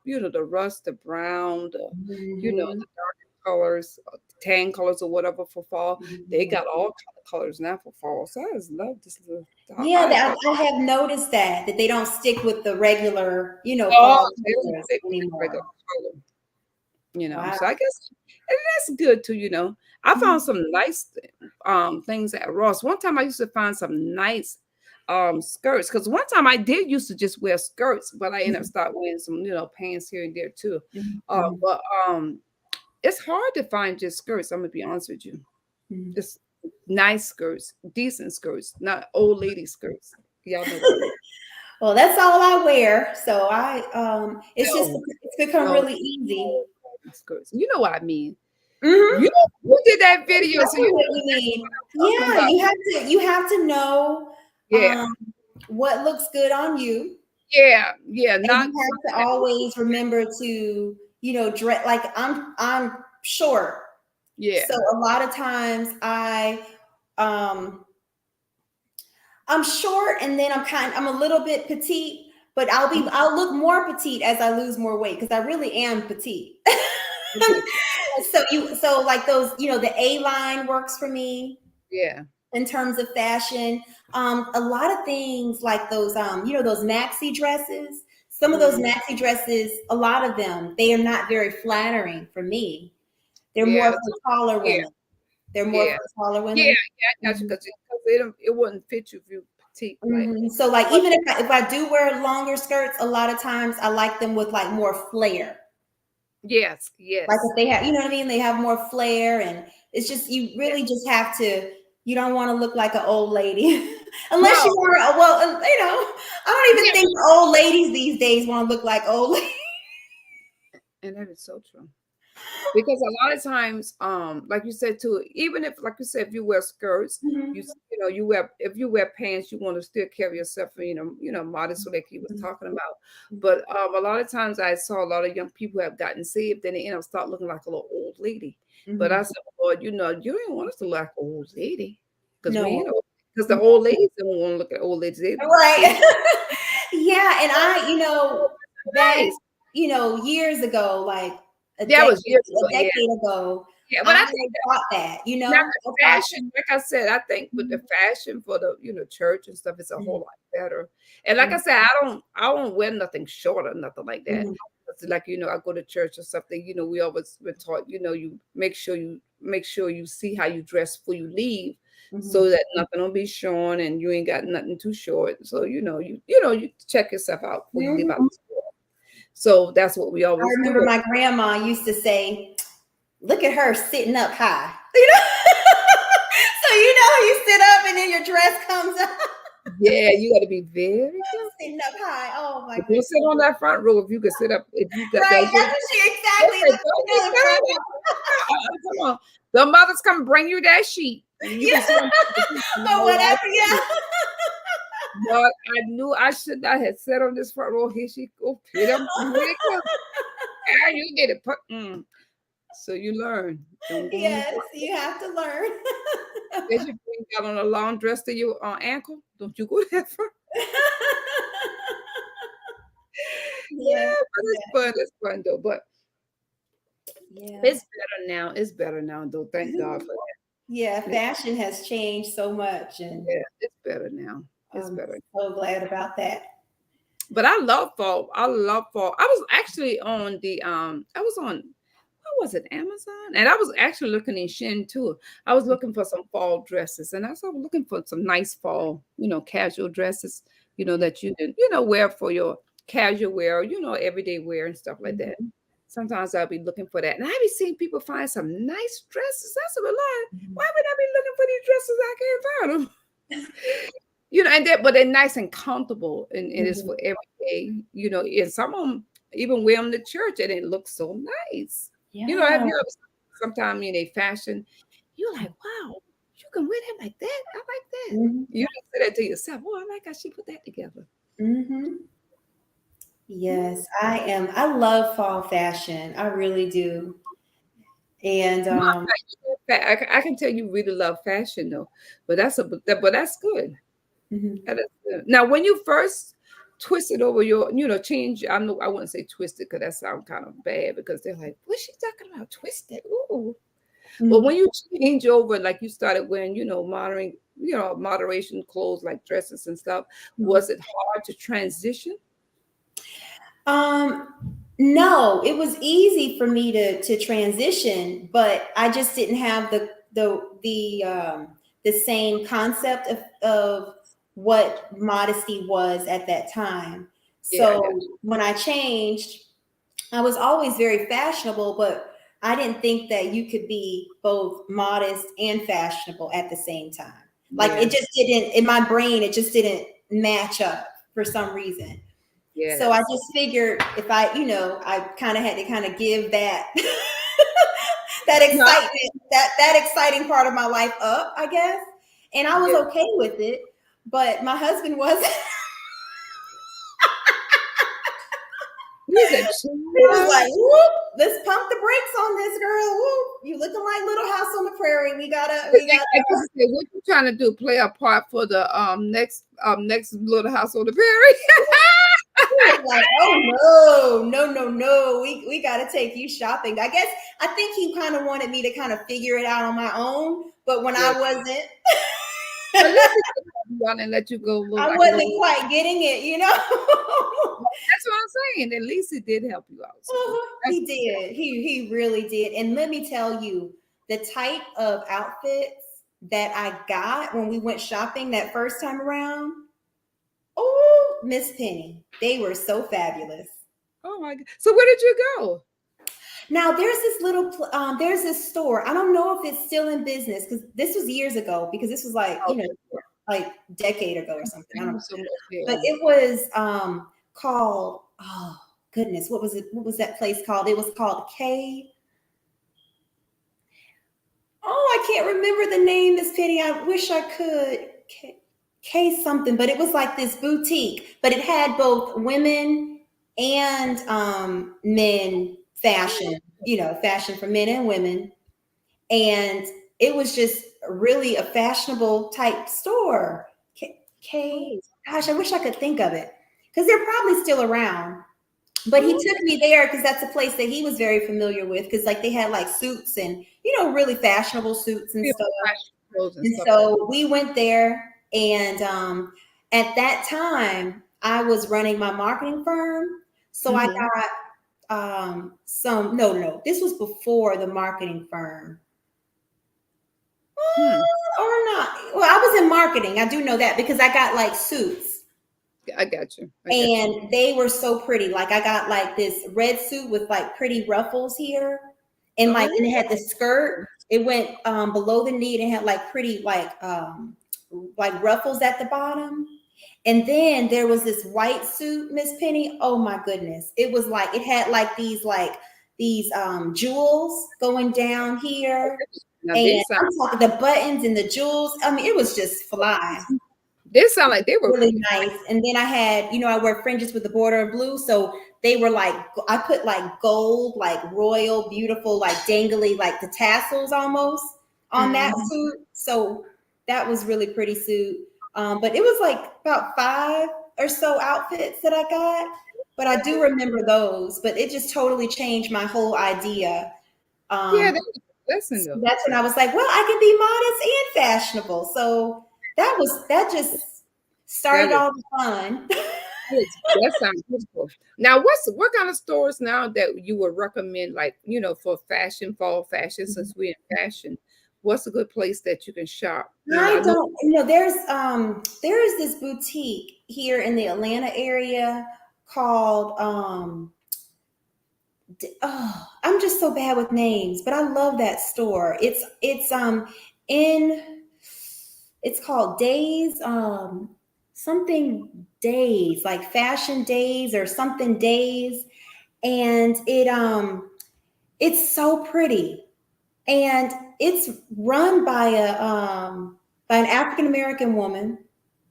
[SPEAKER 1] rust, the brown,
[SPEAKER 2] mhm,
[SPEAKER 1] the dark colors, tan colors or whatever for fall. They
[SPEAKER 2] mhm.
[SPEAKER 1] got all kind of colors now for fall. So I just love this little top.
[SPEAKER 2] Yeah,
[SPEAKER 1] I thought,
[SPEAKER 2] I have noticed that they don't stick with the regular,
[SPEAKER 1] oh,
[SPEAKER 2] fall
[SPEAKER 1] they don't
[SPEAKER 2] colors
[SPEAKER 1] fit with the regular
[SPEAKER 2] anymore.
[SPEAKER 1] color.
[SPEAKER 2] Wow.
[SPEAKER 1] So I guess and that's good too. I found
[SPEAKER 2] Mhm,
[SPEAKER 1] some nice things at Ross. One time I used to find some nice skirts because one time I did used to just wear skirts, but I ended up
[SPEAKER 2] mhm,
[SPEAKER 1] start wearing some pants here and there too.
[SPEAKER 2] mhm,
[SPEAKER 1] Uh,
[SPEAKER 2] mhm,
[SPEAKER 1] but it's hard to find just skirts. I'm gonna be honest with you.
[SPEAKER 2] mhm.
[SPEAKER 1] Just nice skirts, decent skirts, not old lady skirts. Y'all know what I mean.
[SPEAKER 2] Well, that's all I wear, so it's just
[SPEAKER 1] No,
[SPEAKER 2] it's become
[SPEAKER 1] no,
[SPEAKER 2] really easy.
[SPEAKER 1] old lady skirts. You know what I mean.
[SPEAKER 2] Hmm.
[SPEAKER 1] You did that video, so
[SPEAKER 2] Exactly
[SPEAKER 1] you
[SPEAKER 2] what
[SPEAKER 1] know
[SPEAKER 2] you
[SPEAKER 1] exactly
[SPEAKER 2] mean.
[SPEAKER 1] what I'm talking
[SPEAKER 2] Yeah,
[SPEAKER 1] about.
[SPEAKER 2] you have to know
[SPEAKER 1] Yeah,
[SPEAKER 2] um, what looks good on you,
[SPEAKER 1] yeah, yeah.
[SPEAKER 2] and
[SPEAKER 1] Not
[SPEAKER 2] you have to always remember to dress like I'm short,
[SPEAKER 1] yeah.
[SPEAKER 2] so a lot of times um I'm short, and then I'm a little bit petite, but I'll look more petite as I lose more weight because I really am petite.
[SPEAKER 1] Okay.
[SPEAKER 2] So like those, the A line works for me
[SPEAKER 1] Yeah,
[SPEAKER 2] in terms of fashion. A lot of things like those, those maxi dresses. Some of those
[SPEAKER 1] mhm,
[SPEAKER 2] maxi dresses, a lot of them, they are not very flattering for me. They're more
[SPEAKER 1] yeah,
[SPEAKER 2] for taller
[SPEAKER 1] yeah,
[SPEAKER 2] women. They're more
[SPEAKER 1] yeah,
[SPEAKER 2] for taller
[SPEAKER 1] yeah,
[SPEAKER 2] women.
[SPEAKER 1] yeah. I got you
[SPEAKER 2] Mhm.
[SPEAKER 1] because it wouldn't fit you if you petite like.
[SPEAKER 2] So like
[SPEAKER 1] But
[SPEAKER 2] even if I do wear longer skirts, a lot of times I like them with like more flair.
[SPEAKER 1] yes,
[SPEAKER 2] Like
[SPEAKER 1] yes,
[SPEAKER 2] if they have, you know what I mean? They have more flair, and it's just you
[SPEAKER 1] yeah.
[SPEAKER 2] really just have to. You don't want to look like an old lady, unless you
[SPEAKER 1] No,
[SPEAKER 2] are. Well, I don't even
[SPEAKER 1] yeah,
[SPEAKER 2] think old ladies these days want to look like old ladies.
[SPEAKER 1] and that is so true. Because a lot of times, like you said too, even if, like you said, if you wear skirts,
[SPEAKER 2] Mhm,
[SPEAKER 1] you wear if you wear pants, you want to still carry yourself, modest, so like he was
[SPEAKER 2] mhm,
[SPEAKER 1] talking about.
[SPEAKER 2] mhm,
[SPEAKER 1] But a lot of times, I saw a lot of young people have gotten saved, then they end up start looking like a little old lady. But I
[SPEAKER 2] mhm.
[SPEAKER 1] said, Lord, you ain't want us to look like an old lady, because we
[SPEAKER 2] No,
[SPEAKER 1] ain't because the old ladies don't want to look at old ladies. They
[SPEAKER 2] right? Yeah, and back,
[SPEAKER 1] nice.
[SPEAKER 2] years ago, like
[SPEAKER 1] That was years ago.
[SPEAKER 2] a
[SPEAKER 1] Yeah,
[SPEAKER 2] decade ago,
[SPEAKER 1] yeah. But
[SPEAKER 2] I
[SPEAKER 1] I think
[SPEAKER 2] thought that,
[SPEAKER 1] now
[SPEAKER 2] I
[SPEAKER 1] the
[SPEAKER 2] thought.
[SPEAKER 1] fashion, like I said, I think with the
[SPEAKER 2] Mhm,
[SPEAKER 1] fashion for the church and stuff is a whole
[SPEAKER 2] mhm,
[SPEAKER 1] lot better. And like I
[SPEAKER 2] mhm,
[SPEAKER 1] said, I don't wear nothing short or nothing like that.
[SPEAKER 2] mhm,
[SPEAKER 1] It's like I go to church or something. We always been taught. You make sure you see how you dress before you leave,
[SPEAKER 2] mhm.
[SPEAKER 1] so that nothing will be showing and you ain't got nothing too short. So you check yourself out before you leave out
[SPEAKER 2] Mhm.
[SPEAKER 1] the store. So that's what we
[SPEAKER 2] I
[SPEAKER 1] always
[SPEAKER 2] remember
[SPEAKER 1] do.
[SPEAKER 2] my grandma used to say, "Look at her sitting up high." You know, so you sit up and then your dress comes up
[SPEAKER 1] Yeah, you got to be very careful.
[SPEAKER 2] sitting up high. Oh my
[SPEAKER 1] But don't
[SPEAKER 2] goodness!
[SPEAKER 1] sit on that front row if you can sit up. If you got
[SPEAKER 2] Right?
[SPEAKER 1] that
[SPEAKER 2] That's
[SPEAKER 1] good.
[SPEAKER 2] what she exactly.
[SPEAKER 1] Okay,
[SPEAKER 2] That's
[SPEAKER 1] don't
[SPEAKER 2] what
[SPEAKER 1] be
[SPEAKER 2] she
[SPEAKER 1] sit on that front. Come on. The mothers come bring you that sheet. And you can sit
[SPEAKER 2] Yeah,
[SPEAKER 1] on the sheet.
[SPEAKER 2] or whatever. Yeah.
[SPEAKER 1] But I knew I should not have sat on this front row. Here she go. Here they come. Ah, you get it. So you learn. Don't go on the
[SPEAKER 2] Yes,
[SPEAKER 1] front.
[SPEAKER 2] you have to learn.
[SPEAKER 1] They should bring out on a long dress to your ankle. Don't you go that front.
[SPEAKER 2] Yeah,
[SPEAKER 1] Yeah, but it's
[SPEAKER 2] yeah,
[SPEAKER 1] fun. It's fun though. But
[SPEAKER 2] yeah.
[SPEAKER 1] it's better now. It's better now though. Thank God for
[SPEAKER 2] Yeah,
[SPEAKER 1] that.
[SPEAKER 2] fashion has changed so much, and
[SPEAKER 1] Yeah, it's better now. It's
[SPEAKER 2] I'm
[SPEAKER 1] better.
[SPEAKER 2] so glad about that.
[SPEAKER 1] But I love fall. I love fall. I was actually on I was on what was it, Amazon? And I was actually looking in Shin too. I was looking for some fall dresses and I was looking for some nice fall, casual dresses, that you can, wear for your casual wear, everyday wear and stuff like that.
[SPEAKER 2] Mhm,
[SPEAKER 1] Sometimes I'll be looking for that. And I be seeing people find some nice dresses. That's a lie.
[SPEAKER 2] mhm,
[SPEAKER 1] Why would I be looking for these dresses? I can't find them. And but they're nice and comfortable, and it is
[SPEAKER 2] mhm.
[SPEAKER 1] for every day. And some of them even wear them to church, and it looks so nice. Have
[SPEAKER 2] Yeah.
[SPEAKER 1] you ever sometimes in a fashion? You're like, wow, you can wear that like that. I like that.
[SPEAKER 2] Mm-hmm.
[SPEAKER 1] You don't say that to yourself. Oh, I like how she put that together.
[SPEAKER 2] Mm-hmm. Yes,
[SPEAKER 1] Mm.
[SPEAKER 2] I am. I love fall fashion. I really do. And
[SPEAKER 1] No, I can tell you really love fashion though, but that's good.
[SPEAKER 2] mhm,
[SPEAKER 1] That is good. Now, when you first twisted over change. I wouldn't say twisted because that sounds kind of bad because they're like, what's she talking about? Twisted. Ooh. But
[SPEAKER 2] mhm,
[SPEAKER 1] when you change over, like you started wearing, moderation clothes like dresses and stuff,
[SPEAKER 2] mhm.
[SPEAKER 1] was it hard to transition?
[SPEAKER 2] Um, no, it was easy for me to transition, but I just didn't have the same concept of what modesty was at that time.
[SPEAKER 1] Yeah, I got
[SPEAKER 2] So when I changed, I was always very fashionable, but I didn't think that you could be both modest and fashionable at the same time.
[SPEAKER 1] you.
[SPEAKER 2] Like it
[SPEAKER 1] Yes,
[SPEAKER 2] just didn't, in my brain, it just didn't match up for some reason. So I
[SPEAKER 1] yes,
[SPEAKER 2] just figured if I kind of had to kind of give that that
[SPEAKER 1] no,
[SPEAKER 2] excitement, that exciting part of my life up, I guess. And I was
[SPEAKER 1] yeah.
[SPEAKER 2] okay with it, but my husband wasn't.
[SPEAKER 1] You said,
[SPEAKER 2] He was
[SPEAKER 1] "Child."
[SPEAKER 2] like, whoop, let's pump the brakes on this girl. Whoop, you looking like Little House on the Prairie. We gotta.
[SPEAKER 1] I guess he said, what you trying to do? Play a part for the next Little House on the Prairie?
[SPEAKER 2] He was like, oh no. We gotta take you shopping. I think he kind of wanted me to kind of figure it out on my own. But when
[SPEAKER 1] Yeah.
[SPEAKER 2] I wasn't,
[SPEAKER 1] At least he didn't help you out and let you go look
[SPEAKER 2] I
[SPEAKER 1] like a little.
[SPEAKER 2] wasn't quite getting it.
[SPEAKER 1] That's what I'm saying. At least he did help you out. So that's
[SPEAKER 2] He did. He really did. And let me tell you, the type of outfits that I got when we went shopping that first time around, oh, Miss Penny, they were so fabulous.
[SPEAKER 1] oh my God. So where did you go?
[SPEAKER 2] Now there's this store. I don't know if it's still in business because this was years ago. Because this was like
[SPEAKER 1] Oh,
[SPEAKER 2] like decade ago or something. I
[SPEAKER 1] thank
[SPEAKER 2] don't
[SPEAKER 1] you
[SPEAKER 2] know.
[SPEAKER 1] so much.
[SPEAKER 2] But
[SPEAKER 1] Yeah.
[SPEAKER 2] it was called, oh goodness, what was it? What was that place called? It was called K. Oh, I can't remember the name, Miss Penny. I wish I could. K something, but it was like this boutique, but it had both women and men fashion, fashion for men and women. And it was just really a fashionable type store.
[SPEAKER 1] Oh,
[SPEAKER 2] Gosh, I wish I could think of it because they're probably still around. But he
[SPEAKER 1] oh,
[SPEAKER 2] took me there because that's a place that he was very familiar with because like they had like suits and really fashionable suits and
[SPEAKER 1] yeah,
[SPEAKER 2] stuff.
[SPEAKER 1] fashion clothes and
[SPEAKER 2] And
[SPEAKER 1] stuff like
[SPEAKER 2] so we went there, and at that time I was running my marketing firm. So
[SPEAKER 1] that.
[SPEAKER 2] I
[SPEAKER 1] Hmm.
[SPEAKER 2] got some no, this was before the marketing firm.
[SPEAKER 1] Hmm.
[SPEAKER 2] Or not. Well, I was in marketing. I do know that because I got like suits
[SPEAKER 1] I got you. I got you.
[SPEAKER 2] and they were so pretty. Like I got like this red suit with like pretty ruffles here. And
[SPEAKER 1] Oh,
[SPEAKER 2] it had the skirt. It went below the knee and it had like pretty like ruffles at the bottom. And then there was this white suit, Miss Penny. Oh my goodness. It was like it had like these jewels going down here.
[SPEAKER 1] now
[SPEAKER 2] And I'm talking the buttons and the jewels. I mean, it was just fly,
[SPEAKER 1] they sound like they were
[SPEAKER 2] really
[SPEAKER 1] pretty.
[SPEAKER 2] nice. And then I had, I wear fringes with the border of blue. So they were like, I put like gold, like royal, beautiful, like dangly, like the tassels almost on that
[SPEAKER 1] Mhm.
[SPEAKER 2] suit. So that was really pretty suit. But it was like about 5 or so outfits that I got. But I do remember those. But it just totally changed my whole idea.
[SPEAKER 1] Yeah,
[SPEAKER 2] Um,
[SPEAKER 1] that was a blessing
[SPEAKER 2] so
[SPEAKER 1] though.
[SPEAKER 2] that's when I was like, well, I can be modest and fashionable. So that just
[SPEAKER 1] That
[SPEAKER 2] started
[SPEAKER 1] is
[SPEAKER 2] all the fun.
[SPEAKER 1] that sounds beautiful. Now, what kind of stores now that you would recommend, like for fashion, fall fashion, since we're in fashion? What's a good place that you can shop?
[SPEAKER 2] I
[SPEAKER 1] I know.
[SPEAKER 2] don't, there is this boutique here in the Atlanta area called oh, I'm just so bad with names, but I love that store. In it's called Days, something Days, like Fashion Days or something Days. And it's so pretty. and it's run by an African American woman,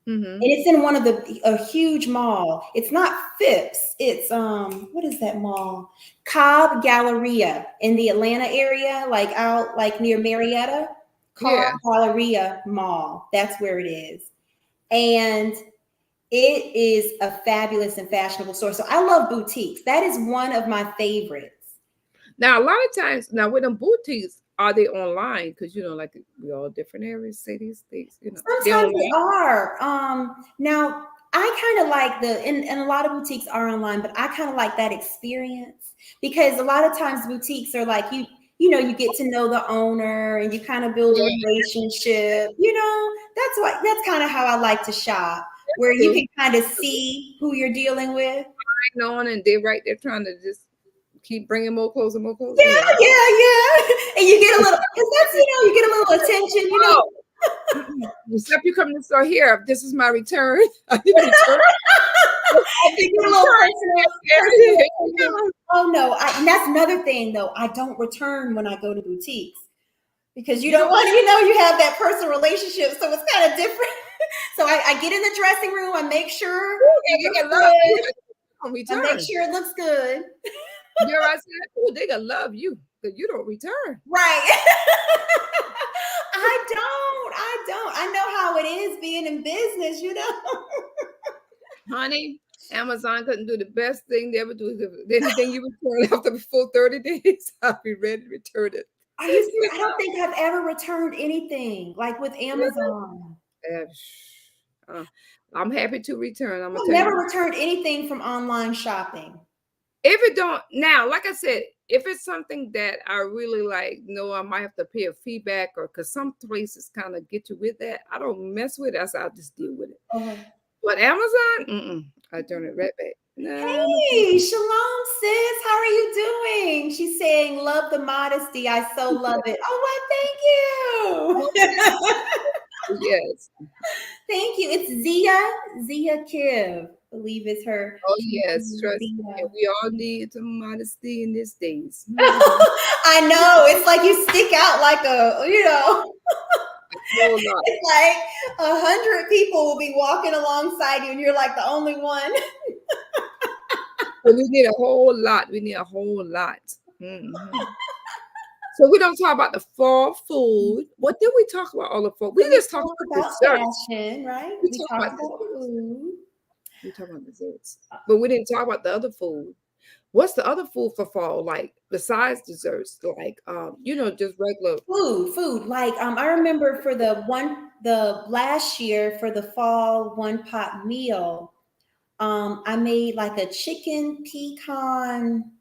[SPEAKER 1] Mm-hmm.
[SPEAKER 2] and it's in one of a huge mall. It's not Phipps. It's what is that mall? Cobb Galleria in the Atlanta area, like out like near Marietta. Cobb
[SPEAKER 1] Yeah.
[SPEAKER 2] Galleria Mall. That's where it is. And it is a fabulous and fashionable store. So I love boutiques. That is one of my favorites.
[SPEAKER 1] Now, a lot of times, now with them boutiques, are they online? Because like we all different areas, cities, things. They're
[SPEAKER 2] Sometimes they
[SPEAKER 1] online.
[SPEAKER 2] are. Now I kind of like and a lot of boutiques are online, but I kind of like that experience because a lot of times boutiques are like you get to know the owner and you kind of build a
[SPEAKER 1] Yeah,
[SPEAKER 2] relationship. That's kind of how I like to shop, where you
[SPEAKER 1] true.
[SPEAKER 2] can kind of see who you're dealing with.
[SPEAKER 1] On and they're right there trying to just keep bringing more clothes and more clothes.
[SPEAKER 2] Yeah,
[SPEAKER 1] Yeah.
[SPEAKER 2] yeah, yeah. And you get a little, because that's, you get a little attention.
[SPEAKER 1] Oh, except you come to the store here. This is my return. I need to return. I need
[SPEAKER 2] You
[SPEAKER 1] to
[SPEAKER 2] get a little
[SPEAKER 1] return.
[SPEAKER 2] personal attention.
[SPEAKER 1] Yeah.
[SPEAKER 2] Oh no, and that's another thing though. I don't return when I go to boutiques because you
[SPEAKER 1] You
[SPEAKER 2] don't
[SPEAKER 1] don't.
[SPEAKER 2] want to, you have that personal relationship, so it's kind of different. So I get in the dressing room, I make sure it
[SPEAKER 1] They
[SPEAKER 2] looks
[SPEAKER 1] got love you.
[SPEAKER 2] good,
[SPEAKER 1] Don't
[SPEAKER 2] I make
[SPEAKER 1] return.
[SPEAKER 2] sure it looks good.
[SPEAKER 1] You know what I said? Oh, they gonna love you because you don't return.
[SPEAKER 2] Right. I don't. I know how it is being in business.
[SPEAKER 1] Honey, Amazon couldn't do the best thing they ever do. Anything you return after before 30 days, I'll be ready to return it.
[SPEAKER 2] Are you serious? I don't think I've ever returned anything like with Amazon.
[SPEAKER 1] Yeah, uh, I'm happy to return. I'm gonna
[SPEAKER 2] I've
[SPEAKER 1] tell
[SPEAKER 2] never
[SPEAKER 1] you.
[SPEAKER 2] returned anything from online shopping.
[SPEAKER 1] If it don't now, like I said, if it's something that I really like, I might have to pay a feedback or because some places kind of get you with that. I don't mess with it. I'll just deal with it.
[SPEAKER 2] Uh-huh.
[SPEAKER 1] But Amazon, I turn it right back. Nah,
[SPEAKER 2] Hey, shalom, sis. How are you doing? She's saying, love the modesty. I so love it. Oh, well, thank you.
[SPEAKER 1] yes.
[SPEAKER 2] Thank you. It's Zia Kiv, I believe it's her.
[SPEAKER 1] Oh yes. Trust me.
[SPEAKER 2] Zia.
[SPEAKER 1] We all need some modesty in these days.
[SPEAKER 2] I know. It's like you stick out like
[SPEAKER 1] Whole lot.
[SPEAKER 2] it's like 100 people will be walking alongside you and you're like the only one.
[SPEAKER 1] So we need a whole lot. We need a whole lot. So we don't talk about the fall food. What did we talk about all the fall? We
[SPEAKER 2] So we
[SPEAKER 1] just talked
[SPEAKER 2] talked
[SPEAKER 1] about
[SPEAKER 2] about
[SPEAKER 1] desserts.
[SPEAKER 2] fashion, right?
[SPEAKER 1] We
[SPEAKER 2] We
[SPEAKER 1] talked
[SPEAKER 2] talked
[SPEAKER 1] about
[SPEAKER 2] about
[SPEAKER 1] desserts.
[SPEAKER 2] food.
[SPEAKER 1] We talked about desserts. But we didn't talk about the other food. What's the other food for fall? Like besides desserts, like just regular.
[SPEAKER 2] Food. Like I remember for the last year for the fall one pot meal, I made like a chicken pecan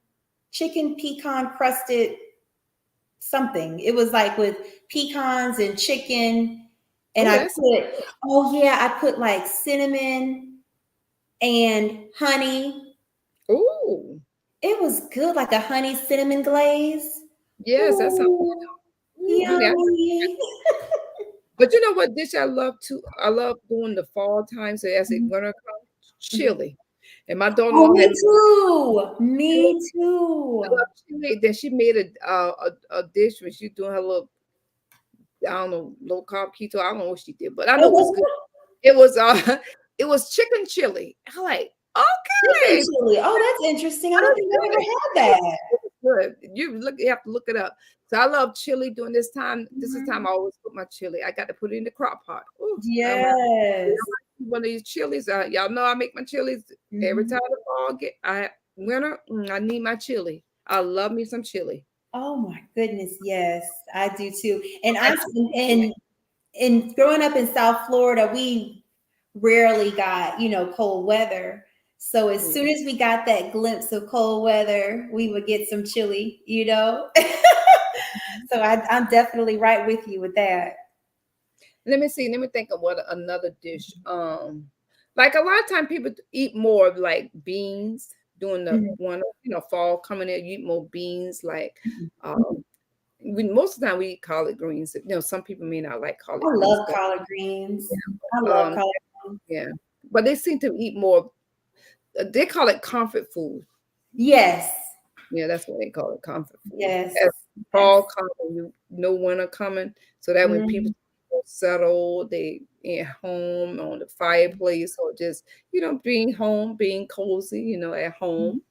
[SPEAKER 2] crusted something. It was like with pecans and chicken. And
[SPEAKER 1] Oh, that's
[SPEAKER 2] I put like cinnamon and honey.
[SPEAKER 1] oh
[SPEAKER 2] It was good, like a honey cinnamon glaze.
[SPEAKER 1] yes, that sounds
[SPEAKER 2] Ooh,
[SPEAKER 1] honey.
[SPEAKER 2] yummy.
[SPEAKER 1] But you know what dish I love too? I love doing the fall time. So as it winter comes,
[SPEAKER 2] Mhm.
[SPEAKER 1] chili. And my daughter-in-law
[SPEAKER 2] Oh,
[SPEAKER 1] had
[SPEAKER 2] me too.
[SPEAKER 1] chili.
[SPEAKER 2] Me
[SPEAKER 1] I
[SPEAKER 2] too.
[SPEAKER 1] love chili. Then she made a dish when she doing her little, I don't know, low carb keto. I don't know what she did, but I know it was good. It was it was chicken chili. I'm like,
[SPEAKER 2] Chicken
[SPEAKER 1] okay.
[SPEAKER 2] chili. Oh, that's interesting. I don't think I've ever
[SPEAKER 1] Good.
[SPEAKER 2] had that.
[SPEAKER 1] Good. You have to look it up. So I love chili during this time. This is the time
[SPEAKER 2] Mhm.
[SPEAKER 1] I always put my chili. I got to put it in the crock pot. Ooh, I'm happy.
[SPEAKER 2] Yes.
[SPEAKER 1] One of these chilies. Y'all know I make my chilies every
[SPEAKER 2] Mhm.
[SPEAKER 1] time the fall winter. I need my chili. I love me some chili.
[SPEAKER 2] Oh my goodness, yes, I do too. And
[SPEAKER 1] I
[SPEAKER 2] I and growing up in South Florida, we rarely got, cold weather. So as soon as we got that glimpse of cold weather, we would get some chili. So I'm definitely right with you with that.
[SPEAKER 1] Let me see. Let me think of what another dish. Like a lot of time people eat more of like beans during the
[SPEAKER 2] Mhm.
[SPEAKER 1] one, fall coming in. You eat more beans. Like,
[SPEAKER 2] Mhm.
[SPEAKER 1] most of the time we eat collard greens. Some people may not like
[SPEAKER 2] I
[SPEAKER 1] collard greens,
[SPEAKER 2] love
[SPEAKER 1] but
[SPEAKER 2] collard greens. I love
[SPEAKER 1] um,
[SPEAKER 2] collard greens.
[SPEAKER 1] yeah. But they seem to eat more. They call it comfort food.
[SPEAKER 2] Yes,
[SPEAKER 1] Yeah, that's what they call it, comfort food.
[SPEAKER 2] yes.
[SPEAKER 1] fall coming, you know winter coming, so that when people
[SPEAKER 2] Mm,
[SPEAKER 1] settle, they at home on the fireplace or just being home, being cozy, at home.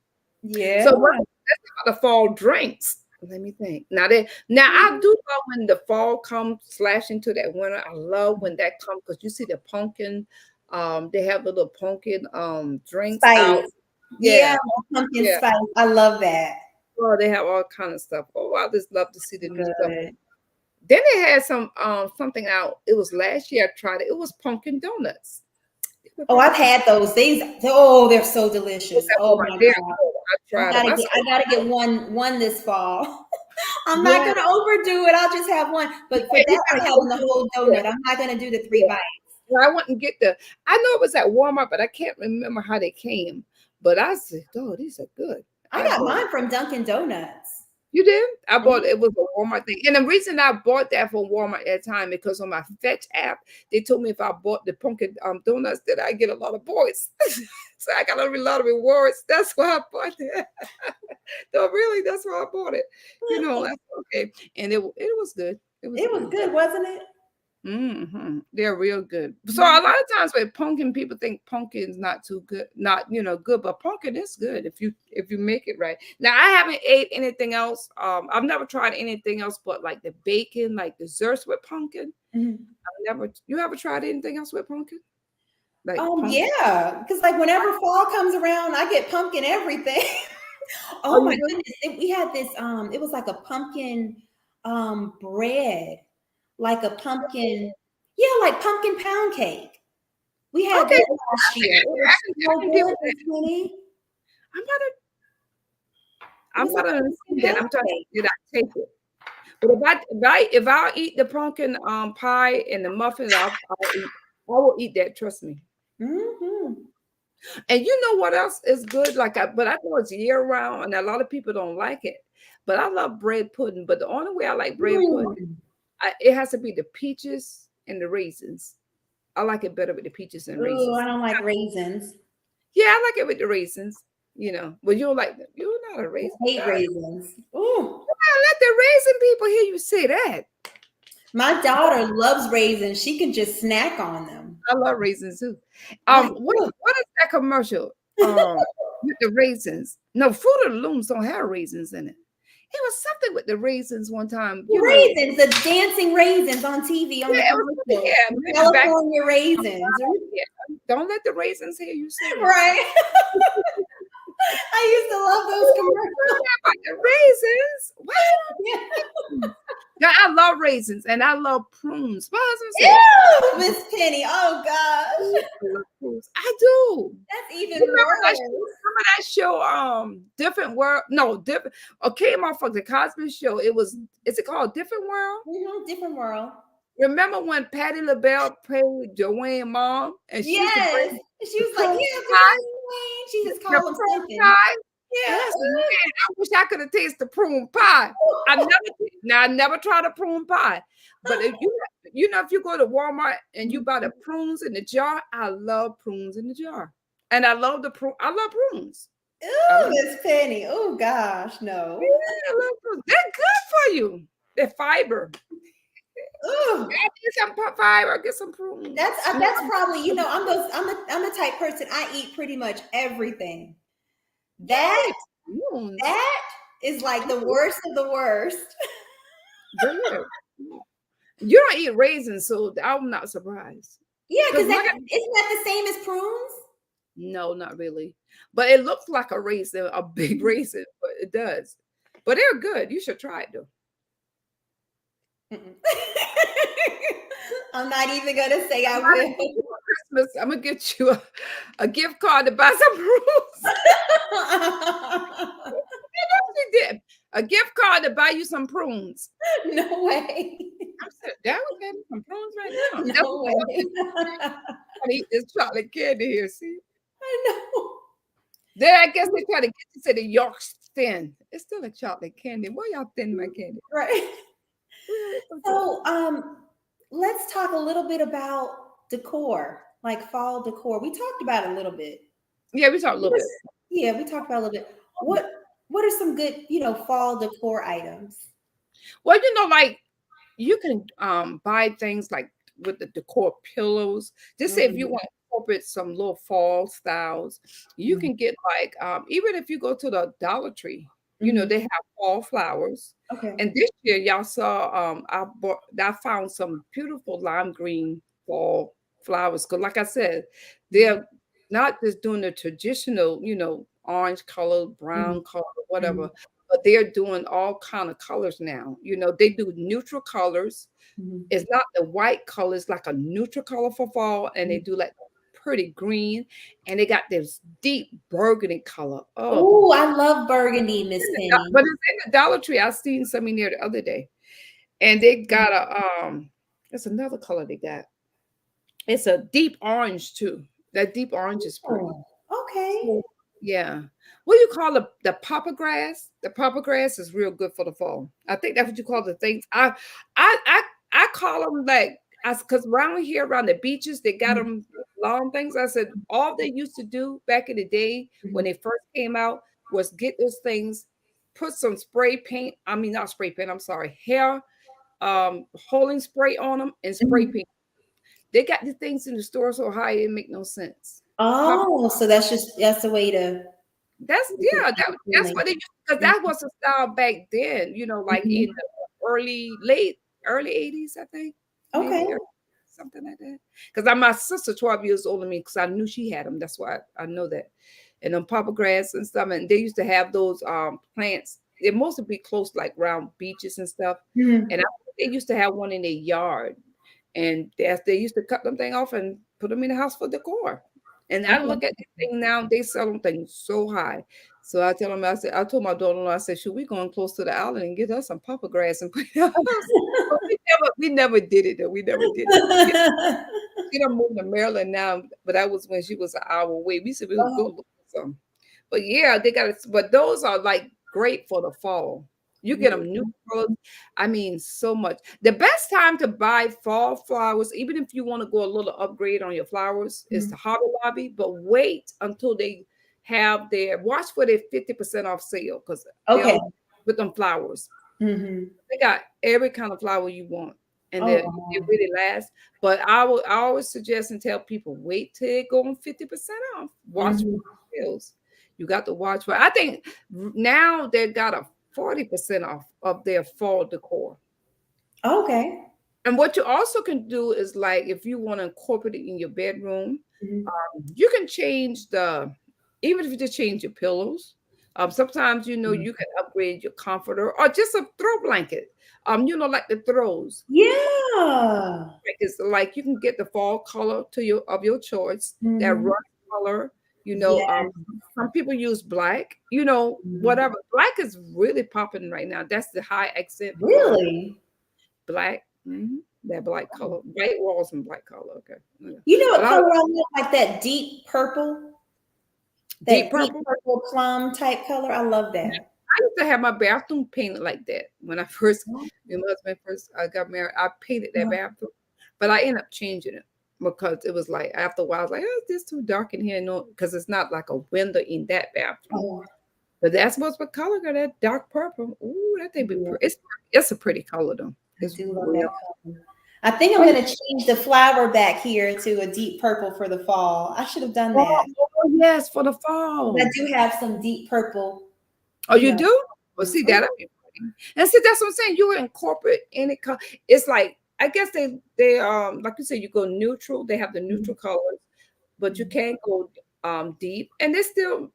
[SPEAKER 1] So
[SPEAKER 2] yeah.
[SPEAKER 1] let's talk about the fall drinks. Let me think. Now I do love when the fall comes slash into that winter. I love when that comes because you see the pumpkin. They have the little pumpkin drinks out.
[SPEAKER 2] Spice. Yeah,
[SPEAKER 1] Yeah,
[SPEAKER 2] pumpkin
[SPEAKER 1] yeah.
[SPEAKER 2] spice. I love that.
[SPEAKER 1] Oh, they have all kind of stuff. Oh, I just love to see the new stuff.
[SPEAKER 2] Good.
[SPEAKER 1] Then they had something out. It was last year I tried it. It was pumpkin donuts. They were
[SPEAKER 2] Oh,
[SPEAKER 1] very
[SPEAKER 2] I've
[SPEAKER 1] good.
[SPEAKER 2] had those. These, oh, they're so
[SPEAKER 1] What's
[SPEAKER 2] delicious.
[SPEAKER 1] that
[SPEAKER 2] Oh
[SPEAKER 1] one right
[SPEAKER 2] my
[SPEAKER 1] there?
[SPEAKER 2] God.
[SPEAKER 1] Oh, I tried them. I said,
[SPEAKER 2] I gotta get one this fall. I'm not
[SPEAKER 1] yeah,
[SPEAKER 2] gonna overdo it. I'll just have one. But for
[SPEAKER 1] yeah, you
[SPEAKER 2] that,
[SPEAKER 1] gotta
[SPEAKER 2] I'm
[SPEAKER 1] go
[SPEAKER 2] having the
[SPEAKER 1] to
[SPEAKER 2] whole
[SPEAKER 1] yeah,
[SPEAKER 2] donut. I'm not gonna do the three
[SPEAKER 1] yeah.
[SPEAKER 2] bites.
[SPEAKER 1] Well, I wouldn't get the. I know it was at Walmart, but I can't remember how they came. But I said, "Oh, these are good."
[SPEAKER 2] I
[SPEAKER 1] I
[SPEAKER 2] got
[SPEAKER 1] bought it.
[SPEAKER 2] mine from Dunkin' Donuts.
[SPEAKER 1] You did? I bought
[SPEAKER 2] Mhm.
[SPEAKER 1] it. Was a Walmart thing, and the reason I bought that from Walmart at the time because on my Fetch app they told me if I bought the pumpkin donuts that I get a lot of points, so I got a lot of rewards. That's why I bought it. No, really, that's why I bought it. That's okay, and it was good. It was
[SPEAKER 2] It was
[SPEAKER 1] good.
[SPEAKER 2] good, wasn't it?
[SPEAKER 1] They're real good. So a
[SPEAKER 2] Mhm.
[SPEAKER 1] lot of times with pumpkin, people think pumpkin's not too good, not good, but pumpkin is good if you make it right. Now I haven't ate anything else. I've never tried anything else but like the bacon, like desserts with pumpkin.
[SPEAKER 2] Mhm.
[SPEAKER 1] I've never. You ever tried anything else with pumpkin? Like pumpkin?
[SPEAKER 2] Yeah, because like whenever fall comes around, I get pumpkin everything.
[SPEAKER 1] Oh,
[SPEAKER 2] Oh
[SPEAKER 1] you
[SPEAKER 2] my
[SPEAKER 1] do?
[SPEAKER 2] goodness. We had this it was like a pumpkin bread, like a pumpkin, yeah, like pumpkin pound cake. We had
[SPEAKER 1] Okay,
[SPEAKER 2] that last year. It
[SPEAKER 1] I
[SPEAKER 2] was
[SPEAKER 1] can, I
[SPEAKER 2] so
[SPEAKER 1] can deal
[SPEAKER 2] good,
[SPEAKER 1] with that.
[SPEAKER 2] Miss Winnie.
[SPEAKER 1] I'm not a,
[SPEAKER 2] It
[SPEAKER 1] I'm
[SPEAKER 2] was like
[SPEAKER 1] not
[SPEAKER 2] a
[SPEAKER 1] gonna
[SPEAKER 2] pumpkin
[SPEAKER 1] see that. I'm
[SPEAKER 2] pound
[SPEAKER 1] trying to
[SPEAKER 2] cake.
[SPEAKER 1] did I take it? But if I eat the pumpkin pie and the muffins, I will eat that. Trust me.
[SPEAKER 2] Hmm.
[SPEAKER 1] And you know what else is good? But I know it's year round, and a lot of people don't like it. But I love bread pudding. But the only way I like bread pudding,
[SPEAKER 2] Mm.
[SPEAKER 1] it has to be the peaches and the raisins. I like it better with the peaches and
[SPEAKER 2] Ooh, I
[SPEAKER 1] raisins.
[SPEAKER 2] don't like raisins.
[SPEAKER 1] Yeah, I like it with the raisins. But you don't like them. You're not a
[SPEAKER 2] I
[SPEAKER 1] raisin
[SPEAKER 2] hate
[SPEAKER 1] guy.
[SPEAKER 2] raisins. Ooh.
[SPEAKER 1] Let the raisin people hear you say that.
[SPEAKER 2] My daughter loves raisins. She can just snack on them.
[SPEAKER 1] I love raisins too.
[SPEAKER 2] Like,
[SPEAKER 1] What is that commercial? With the raisins. No, Fruit of the Looms don't have raisins in it. It was something with the raisins one time.
[SPEAKER 2] raisins, the dancing raisins on TV on the
[SPEAKER 1] Yeah, it was something.
[SPEAKER 2] commercial.
[SPEAKER 1] Yeah, maybe back.
[SPEAKER 2] California raisins,
[SPEAKER 1] Yeah, don't let the raisins hear you say that.
[SPEAKER 2] right? I used to love those commercials.
[SPEAKER 1] About the raisins. Why
[SPEAKER 2] Yeah.
[SPEAKER 1] you don't? Yeah, I love raisins and I love prunes. My husband said,
[SPEAKER 2] Ew, Miss Penny. Oh gosh,
[SPEAKER 1] I love prunes. I do.
[SPEAKER 2] that's
[SPEAKER 1] You
[SPEAKER 2] even
[SPEAKER 1] remember that show?
[SPEAKER 2] worse.
[SPEAKER 1] Remember that show? Different World. No, different. Okay, my fuck the Cosby Show. It was. Is it called Different World?
[SPEAKER 2] Different world.
[SPEAKER 1] Remember when Patti LaBelle played Joanne mom, and she used to
[SPEAKER 2] Yes,
[SPEAKER 1] bring
[SPEAKER 2] she
[SPEAKER 1] the
[SPEAKER 2] was like,
[SPEAKER 1] prune
[SPEAKER 2] yeah, good
[SPEAKER 1] pie,
[SPEAKER 2] morning, Wayne. She just
[SPEAKER 1] the
[SPEAKER 2] called him
[SPEAKER 1] prune
[SPEAKER 2] something.
[SPEAKER 1] pie. And
[SPEAKER 2] Yeah.
[SPEAKER 1] I said, man, I wish I could have tasted the prune pie. I never tried a prune pie, but if if you go to Walmart and you buy the prunes in the jar, I love prunes in the jar, and I love the prune. I love prunes. I
[SPEAKER 2] Ooh,
[SPEAKER 1] love,
[SPEAKER 2] Miss Penny. Oh gosh,
[SPEAKER 1] yeah,
[SPEAKER 2] no.
[SPEAKER 1] I love prunes. They're good for you. They're fiber.
[SPEAKER 2] Ooh.
[SPEAKER 1] Get some fiber. Get some prunes.
[SPEAKER 2] That's probably, I'm the type person, I eat pretty much everything. That
[SPEAKER 1] Prunes.
[SPEAKER 2] that is like the worst of the worst.
[SPEAKER 1] But yeah, you don't eat raisins, so I'm not surprised.
[SPEAKER 2] Yeah,
[SPEAKER 1] Because
[SPEAKER 2] because that isn't that the same as prunes?
[SPEAKER 1] no, not really. But it looks like a raisin, a big raisin, but it does. But they're good. You should try it though.
[SPEAKER 2] Mm-mm. I'm not even gonna say I will.
[SPEAKER 1] Christmas, I'm gonna get you a gift card to buy some prunes. She did a gift card to buy you some prunes.
[SPEAKER 2] No way.
[SPEAKER 1] I'm sitting down with them some prunes right now. That's
[SPEAKER 2] No
[SPEAKER 1] what
[SPEAKER 2] way.
[SPEAKER 1] I'm trying to eat this chocolate candy here. See,
[SPEAKER 2] I know.
[SPEAKER 1] then I guess they try to get you to the York's thin. It's still a chocolate candy. Why y'all thin my candy?
[SPEAKER 2] Right.
[SPEAKER 1] Yeah, it's okay.
[SPEAKER 2] So, let's talk a little bit about decor, like fall decor. We talked about it a little bit.
[SPEAKER 1] Yeah, we talked a little bit.
[SPEAKER 2] Yeah, we talked about it a little bit. What are some good, fall decor items?
[SPEAKER 1] Well, like you can buy things like with the decor pillows. Just say if you
[SPEAKER 2] Mhm,
[SPEAKER 1] want to incorporate some little fall styles, you
[SPEAKER 2] mhm,
[SPEAKER 1] can get like even if you go to the Dollar Tree,
[SPEAKER 2] mhm.
[SPEAKER 1] they have fall flowers.
[SPEAKER 2] Okay.
[SPEAKER 1] And this year y'all saw I found some beautiful lime green fall flowers. Cause like I said,
[SPEAKER 2] Mhm,
[SPEAKER 1] they're not just doing the traditional, orange color,
[SPEAKER 2] mhm,
[SPEAKER 1] brown color, whatever,
[SPEAKER 2] mhm,
[SPEAKER 1] but they're doing all kind of colors now. They do neutral colors.
[SPEAKER 2] mhm,
[SPEAKER 1] It's not the white colors, like a neutral color for fall, and they
[SPEAKER 2] mhm.
[SPEAKER 1] do like pretty green, and they got this deep burgundy color. Oh,
[SPEAKER 2] Oh, I love burgundy, Miss
[SPEAKER 1] but
[SPEAKER 2] Penny.
[SPEAKER 1] it's in the Dollar Tree. I seen some in there the other day, and they got it's another color they got. It's a deep orange too. That deep orange is pretty.
[SPEAKER 2] Oh, okay.
[SPEAKER 1] So, yeah. What do you call the papa grass? The papa grass is real good for the fall. I think that's what you call the things. I I I call them like because around here around the beaches they got
[SPEAKER 2] Mhm,
[SPEAKER 1] them long things. I said all they used to do back in the day when
[SPEAKER 2] mhm,
[SPEAKER 1] they first came out was get those things, put some spray paint. I mean not spray paint. I'm sorry, hair holding spray on them and spray
[SPEAKER 2] mhm.
[SPEAKER 1] paint. They got the things in the store so high it make no sense. Papa
[SPEAKER 2] Oh, so that's a way to
[SPEAKER 1] That's
[SPEAKER 2] make it
[SPEAKER 1] yeah, that's
[SPEAKER 2] appealing.
[SPEAKER 1] what they used because
[SPEAKER 2] Mhm,
[SPEAKER 1] that was the style back then, like in
[SPEAKER 2] mhm.
[SPEAKER 1] the early 80s, I think,
[SPEAKER 2] Okay.
[SPEAKER 1] maybe something like that. Because I'm my sister 12 years older than me, because I knew she had them. That's why I know that. And them papa grass and stuff, and they used to have those plants. They mostly be close like around beaches and stuff. And
[SPEAKER 2] Mhm.
[SPEAKER 1] they used to have one in their yard. And they used to cut them thing off and put them in the house for decor. And I
[SPEAKER 2] Okay.
[SPEAKER 1] look at this thing now, they sell them things so high. So I told my daughter-in-law, I said, should we going close to the island and get us some papa grass and put it in our house? But we never did it though. We never did it. She done moved to Maryland now, but that was when she was an hour away. We said we would go
[SPEAKER 2] Oh,
[SPEAKER 1] look for some. But yeah, they got it. But those are like great for the fall. You get them new
[SPEAKER 2] really?
[SPEAKER 1] colors. I mean, so much. The best time to buy fall flowers, even if you want to go a little upgrade on your flowers, is
[SPEAKER 2] Mhm.
[SPEAKER 1] the Hobby Lobby. But wait until they have watch for their 50% off sale because
[SPEAKER 2] Okay.
[SPEAKER 1] they'll with them flowers.
[SPEAKER 2] Mhm.
[SPEAKER 1] They got every kind of flower you want, and
[SPEAKER 2] Oh,
[SPEAKER 1] they
[SPEAKER 2] wow.
[SPEAKER 1] really last. But I always suggest and tell people wait till it go on 50% off. Watch for
[SPEAKER 2] Mhm.
[SPEAKER 1] sales. You got to watch for. I think now they got a 40% off of their fall decor.
[SPEAKER 2] Okay.
[SPEAKER 1] And what you also can do is like if you want to incorporate it in your bedroom,
[SPEAKER 2] Mhm.
[SPEAKER 1] you can change even if you just change your pillows. Sometimes
[SPEAKER 2] Mhm.
[SPEAKER 1] you can upgrade your comforter or just a throw blanket. Like the throws.
[SPEAKER 2] Yeah.
[SPEAKER 1] Like, it's like you can get the fall color of your choice, that
[SPEAKER 2] Mhm.
[SPEAKER 1] rust color.
[SPEAKER 2] Yeah.
[SPEAKER 1] Some people use black.
[SPEAKER 2] Mhm.
[SPEAKER 1] Whatever. Black is really popping right now. That's the high accent
[SPEAKER 2] Really?
[SPEAKER 1] black. That black color, white walls and black color. Okay, yeah.
[SPEAKER 2] You know
[SPEAKER 1] But
[SPEAKER 2] what color I love? Like that deep purple,
[SPEAKER 1] deep
[SPEAKER 2] that deep
[SPEAKER 1] purple.
[SPEAKER 2] purple plum type color. I love
[SPEAKER 1] Yeah.
[SPEAKER 2] that.
[SPEAKER 1] I used to have my bathroom painted like that when
[SPEAKER 2] Oh,
[SPEAKER 1] when my husband first got married. I painted that
[SPEAKER 2] uh-huh.
[SPEAKER 1] bathroom, but I ended up changing it because it was like after a while, I was like, "Oh, this too dark in here." No, because it's not like a window in that bathroom.
[SPEAKER 2] Oh,
[SPEAKER 1] But that's what's what color got that dark purple. Ooh, that thing be
[SPEAKER 2] yeah.
[SPEAKER 1] pretty. It's a pretty color though.
[SPEAKER 2] I
[SPEAKER 1] It's
[SPEAKER 2] do love
[SPEAKER 1] real.
[SPEAKER 2] that color. I think I'm gonna change the flower back here to a deep purple for the fall. I should have done
[SPEAKER 1] Oh,
[SPEAKER 2] that.
[SPEAKER 1] oh, yes, for the
[SPEAKER 2] 'Cause I
[SPEAKER 1] fall.
[SPEAKER 2] do have some deep purple,
[SPEAKER 1] Oh, you do? Well, see that.
[SPEAKER 2] oh,
[SPEAKER 1] And see, that's what I'm saying. You would incorporate any color. It's like I guess they like you said, you go neutral. They have the
[SPEAKER 2] mhm,
[SPEAKER 1] neutral colors, but you
[SPEAKER 2] mhm,
[SPEAKER 1] can't go deep. And they still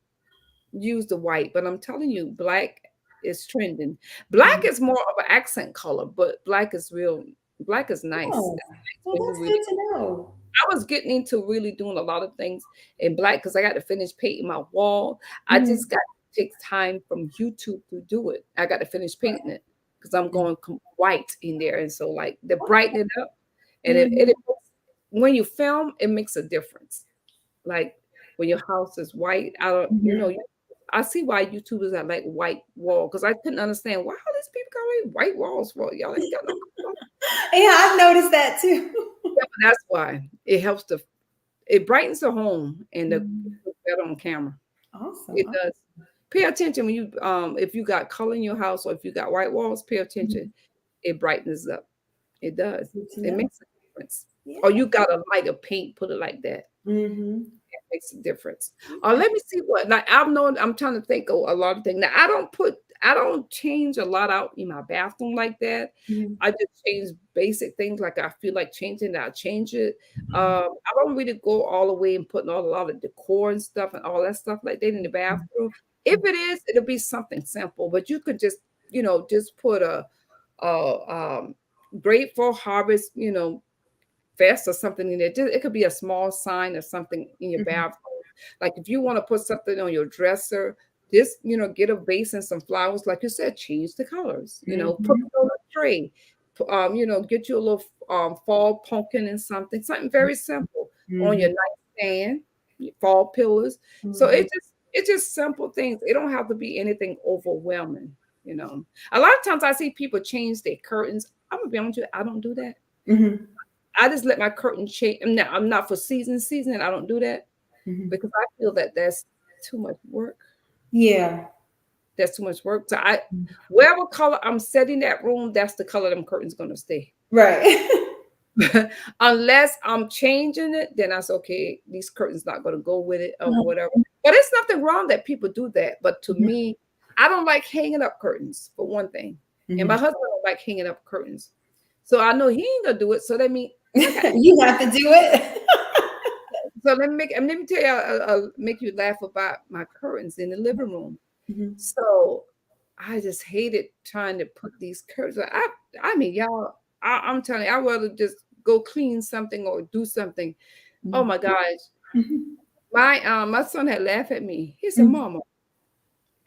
[SPEAKER 1] use the white. But I'm telling you, black is trending. Black
[SPEAKER 2] mhm.
[SPEAKER 1] is more of an accent color, but black is real. Black is nice.
[SPEAKER 2] Oh,
[SPEAKER 1] It's nice
[SPEAKER 2] well,
[SPEAKER 1] when you
[SPEAKER 2] that's
[SPEAKER 1] really.
[SPEAKER 2] good to know.
[SPEAKER 1] I was getting into really doing a lot of things in black because I got to finish painting my wall. I
[SPEAKER 2] Mhm.
[SPEAKER 1] just got to take time from YouTube to do it. I got to finish painting it because I'm
[SPEAKER 2] Mhm.
[SPEAKER 1] going white in there, and so like to brighten it up, and
[SPEAKER 2] Mhm.
[SPEAKER 1] when you film, it makes a difference. Like when your house is white, I don't,
[SPEAKER 2] Mhm.
[SPEAKER 1] I see why YouTubers are like white wall because I couldn't understand why all these people got white walls for y'all ain't got no color.
[SPEAKER 2] Yeah, I've noticed that too.
[SPEAKER 1] Yeah, but that's why it helps to it brightens the home and it
[SPEAKER 2] Mhm.
[SPEAKER 1] looks better on camera.
[SPEAKER 2] Awesome.
[SPEAKER 1] It does. Pay attention when you if you got color in your house or if you got white walls, pay attention. It brightens up. It does.
[SPEAKER 2] Good to
[SPEAKER 1] It
[SPEAKER 2] know.
[SPEAKER 1] makes a difference.
[SPEAKER 2] Yeah.
[SPEAKER 1] Or you got a lighter paint, put it like that.
[SPEAKER 2] Mm-hmm.
[SPEAKER 1] It makes a difference.
[SPEAKER 2] Okay.
[SPEAKER 1] Let me see what like I've known. I'm trying to think of a lot of things. Now I don't change a lot out in my bathroom like that.
[SPEAKER 2] Mhm.
[SPEAKER 1] I just change basic things like I feel like changing, I'll change it. I don't really go all the way and putting a lot of decor and stuff and all that stuff like that in the bathroom. If it is, it'll be something simple, but you could just, just put a grateful harvest, vest or something in there. It could be a small sign or something in your
[SPEAKER 2] Mhm.
[SPEAKER 1] bathroom. Like if you want to put something on your dresser, just get a vase and some flowers, like you said, change the colors. Put
[SPEAKER 2] Mhm.
[SPEAKER 1] it on a tray. Get you a little fall pumpkin and something very simple on your
[SPEAKER 2] Mhm.
[SPEAKER 1] nightstand, your fall pillars. So
[SPEAKER 2] Mhm.
[SPEAKER 1] it's just simple things. It don't have to be anything overwhelming. A lot of times I see people change their curtains. I'm gonna be honest with you, I don't do that.
[SPEAKER 2] Mhm.
[SPEAKER 1] I just let my curtain change. I'm not for season. I don't do that
[SPEAKER 2] Mhm.
[SPEAKER 1] because I feel that that's too much work.
[SPEAKER 2] Yeah.
[SPEAKER 1] That's too much work. So whatever color I'm setting that room, that's the color them curtains gonna stay.
[SPEAKER 2] Right.
[SPEAKER 1] Unless I'm changing it, then that's okay. These curtains not gonna go with it or
[SPEAKER 2] Mhm.
[SPEAKER 1] whatever. But it's nothing wrong that people do that. But to
[SPEAKER 2] Mhm.
[SPEAKER 1] me, I don't like hanging up curtains for one thing, and my
[SPEAKER 2] Mhm.
[SPEAKER 1] husband don't like hanging up curtains. So I know he ain't gonna do it. So that means I got to.
[SPEAKER 2] You have to do it.
[SPEAKER 1] So let me tell you, I'll make you laugh about my curtains in the living room.
[SPEAKER 2] Mhm.
[SPEAKER 1] So I just hated trying to put these curtains. I mean, y'all, I'm telling you, I rather just go clean something or do something. Oh
[SPEAKER 2] Mhm.
[SPEAKER 1] my gosh,
[SPEAKER 2] Mhm.
[SPEAKER 1] my son had laughed at me. He said,
[SPEAKER 2] Mhm.
[SPEAKER 1] "Mama,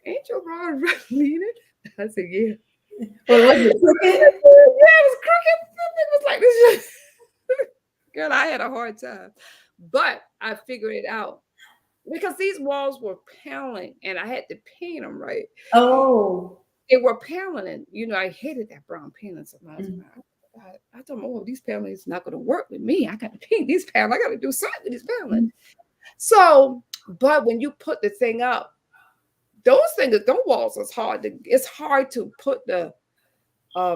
[SPEAKER 1] ain't your rod leaning?" I said, "Yeah."
[SPEAKER 2] Well, was it crooked?
[SPEAKER 1] Yeah, it was crooked. It was like this. Girl, I had a hard time, but I figured it out. Because these walls were paneling and I had to paint them right.
[SPEAKER 2] Oh.
[SPEAKER 1] They were paneling. I hated that brown paneling sometimes.
[SPEAKER 2] Mhm.
[SPEAKER 1] I thought, oh, these paneling is not going to work with me. I got to paint these paneling. I got to do something with these paneling.
[SPEAKER 2] Mhm.
[SPEAKER 1] So, but when you put the thing up, those walls is hard. It's hard to put the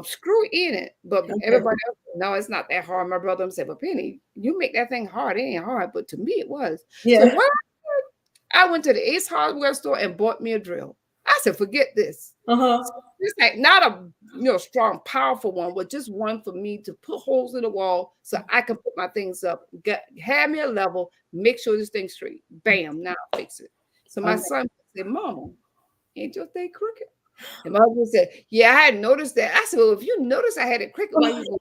[SPEAKER 1] screw in it. But
[SPEAKER 2] Okay.
[SPEAKER 1] everybody else, no, it's not that hard. My brother said, but Penny, you make that thing hard. It ain't hard. But to me, it was. So
[SPEAKER 2] Yeah.
[SPEAKER 1] what I went to the Ace Hardware store and bought me a drill. I said, forget this.
[SPEAKER 2] Uh-huh.
[SPEAKER 1] It's like not a strong, powerful one, but just one for me to put holes in the wall so I can put my things up. Have me a level, make sure this thing's straight. Bam, now I fix it. So my
[SPEAKER 2] Okay.
[SPEAKER 1] son said, Mama, ain't your thing crooked? And my husband said, yeah, I hadn't noticed that. I said, well, if you notice I had it crooked, why you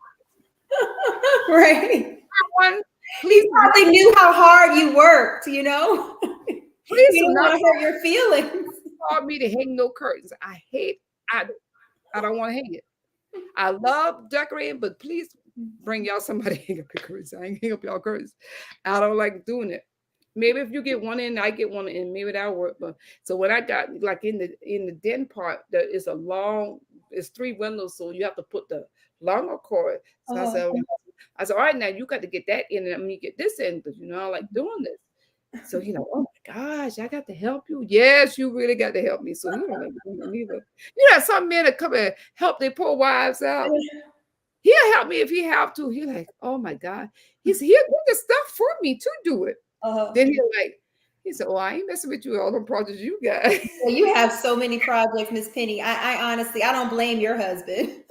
[SPEAKER 2] Right.
[SPEAKER 1] one?
[SPEAKER 2] He
[SPEAKER 1] Please,
[SPEAKER 2] probably knew how hard you worked, you know?
[SPEAKER 1] please
[SPEAKER 2] You
[SPEAKER 1] do
[SPEAKER 2] don't
[SPEAKER 1] not
[SPEAKER 2] want to hurt your feelings.
[SPEAKER 1] call me to hang no curtains. I I don't want to hang it. I love decorating, but please bring y'all somebody to hang up your curtains. I ain't hang up y'all curtains. I don't like doing it. Maybe if you get one in, I get one in. Maybe that'll work. But so when I got like in the den part, there is it's 3 windows, so you have to put the longer cord. So
[SPEAKER 2] Uh-huh.
[SPEAKER 1] I said, all right, now you got to get that in, and I'm gonna get this in because I like doing this. So oh my gosh, I got to help you. Yes, you really got to help me. So he don't like doing it either. Some men that come and help their poor wives out. He'll help me if he have to. He like, oh my God. He'll do the stuff for me to do it.
[SPEAKER 2] Uh-huh.
[SPEAKER 1] Then he said, oh, I ain't messing with you all the projects you got.
[SPEAKER 2] Well, you have so many projects, Miss Penny. I honestly, I don't blame your husband.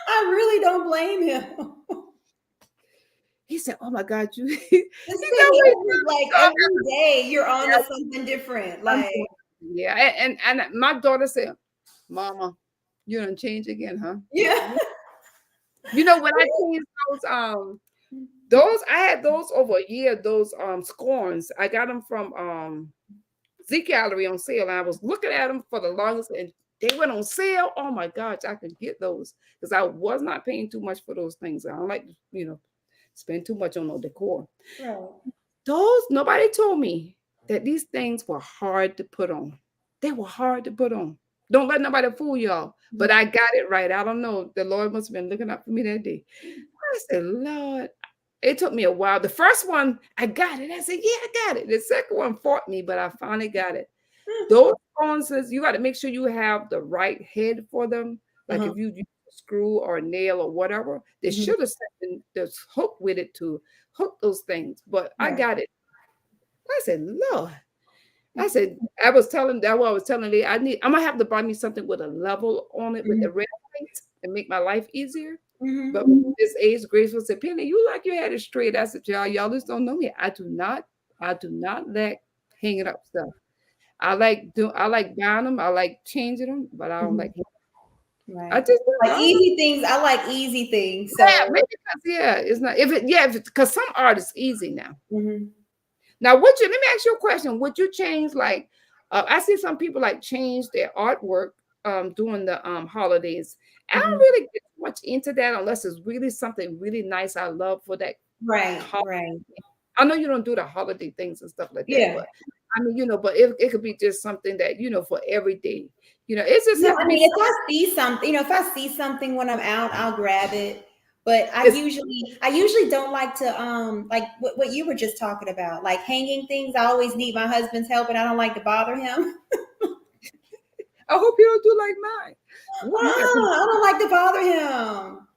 [SPEAKER 2] I really don't blame him.
[SPEAKER 1] He said, oh my God, you he
[SPEAKER 2] Miss
[SPEAKER 1] got
[SPEAKER 2] Penny,
[SPEAKER 1] me
[SPEAKER 2] like every day you're on to something different. Like,
[SPEAKER 1] yeah. And my daughter said, Mama, you done change again, huh?
[SPEAKER 2] yeah.
[SPEAKER 1] When I changed those I had those over a year, those scorns. I got them from Z Gallery on sale. And I was looking at them for the longest and they went on sale. Oh my gosh, I could get those because I was not paying too much for those things. I don't like spend too much on no decor.
[SPEAKER 2] Right.
[SPEAKER 1] Those nobody told me that these things were hard to put on. They were hard to put on. Don't let nobody fool y'all. But I got it right. I don't know. The Lord must have been looking out for me that day. I said, Lord, it took me a while. The first one, I got it. I said, yeah, I got it. The second one fought me, but I finally got it. Those sconces, you got to make sure you have the right head for them. Like
[SPEAKER 2] Uh-huh.
[SPEAKER 1] if you use a screw or a nail or whatever, they
[SPEAKER 2] Mhm.
[SPEAKER 1] should have something that's hooked with it to hook those things. But I
[SPEAKER 2] Right.
[SPEAKER 1] got it. I said, Lord. I said, I was telling that what I was telling you, I'm gonna have to buy me something with a level on it with the
[SPEAKER 2] Mhm.
[SPEAKER 1] red lights and make my life easier.
[SPEAKER 2] Mhm.
[SPEAKER 1] But this age, Graceful said, Penny, you like you had it straight. I said, y'all just don't know me. I do not like hanging up stuff. I like buying them, I like changing them, but I don't
[SPEAKER 2] Mhm.
[SPEAKER 1] like I
[SPEAKER 2] Right.
[SPEAKER 1] just I
[SPEAKER 2] Like
[SPEAKER 1] don't know.
[SPEAKER 2] easy things, I like easy things.
[SPEAKER 1] Yeah,
[SPEAKER 2] So,
[SPEAKER 1] maybe because it's not if it's because some art is easy now.
[SPEAKER 2] mhm.
[SPEAKER 1] Now, would you let me ask you a question? Would you change like I see some people like change their artwork during the holidays. I don't
[SPEAKER 2] Mhm.
[SPEAKER 1] really get much into that unless it's really something really nice I love for that
[SPEAKER 2] Right,
[SPEAKER 1] holiday.
[SPEAKER 2] right.
[SPEAKER 1] I know you don't do the holiday things and stuff like that,
[SPEAKER 2] Yeah.
[SPEAKER 1] but I mean, but it could be just something that, for every day. It just
[SPEAKER 2] No,
[SPEAKER 1] have to
[SPEAKER 2] I
[SPEAKER 1] be
[SPEAKER 2] mean, if
[SPEAKER 1] something.
[SPEAKER 2] I see something, if I see something when I'm out, I'll grab it. But
[SPEAKER 1] It's,
[SPEAKER 2] I usually don't like to like what you were just talking about, like hanging things. I always need my husband's help, and I don't like to bother him.
[SPEAKER 1] I hope you don't do like mine. Ooh, you got
[SPEAKER 2] I don't like to bother him.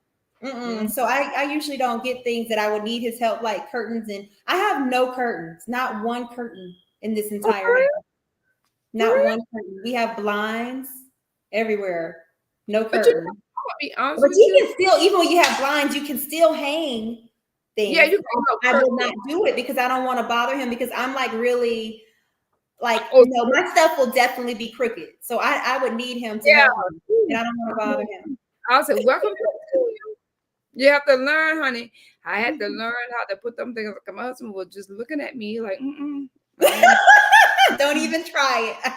[SPEAKER 2] Mm-mm.
[SPEAKER 1] mm.
[SPEAKER 2] So I usually don't get things that I would need his help, like curtains. And I have no curtains, not one curtain in this
[SPEAKER 1] Oh,
[SPEAKER 2] entire
[SPEAKER 1] for
[SPEAKER 2] house.
[SPEAKER 1] real? For
[SPEAKER 2] Not
[SPEAKER 1] real?
[SPEAKER 2] one curtain. We have blinds everywhere. No
[SPEAKER 1] But
[SPEAKER 2] curtain.
[SPEAKER 1] I'm gonna be honest
[SPEAKER 2] But
[SPEAKER 1] with
[SPEAKER 2] you
[SPEAKER 1] you.
[SPEAKER 2] can still, even when you have blinds, you can still hang
[SPEAKER 1] Yeah,
[SPEAKER 2] things.
[SPEAKER 1] you can no
[SPEAKER 2] I will
[SPEAKER 1] curtain.
[SPEAKER 2] not do it because I don't want to bother him because I'm like really like,
[SPEAKER 1] Oh,
[SPEAKER 2] my stuff will definitely be crooked. So I would need him to help me.
[SPEAKER 1] yeah.
[SPEAKER 2] And
[SPEAKER 1] Ooh,
[SPEAKER 2] I don't want to
[SPEAKER 1] I
[SPEAKER 2] bother
[SPEAKER 1] know.
[SPEAKER 2] him.
[SPEAKER 1] I said, welcome to the studio. You have to learn, honey. I had to learn how to put them things. Like my husband was just looking at me like, I ain't
[SPEAKER 2] Don't even try it.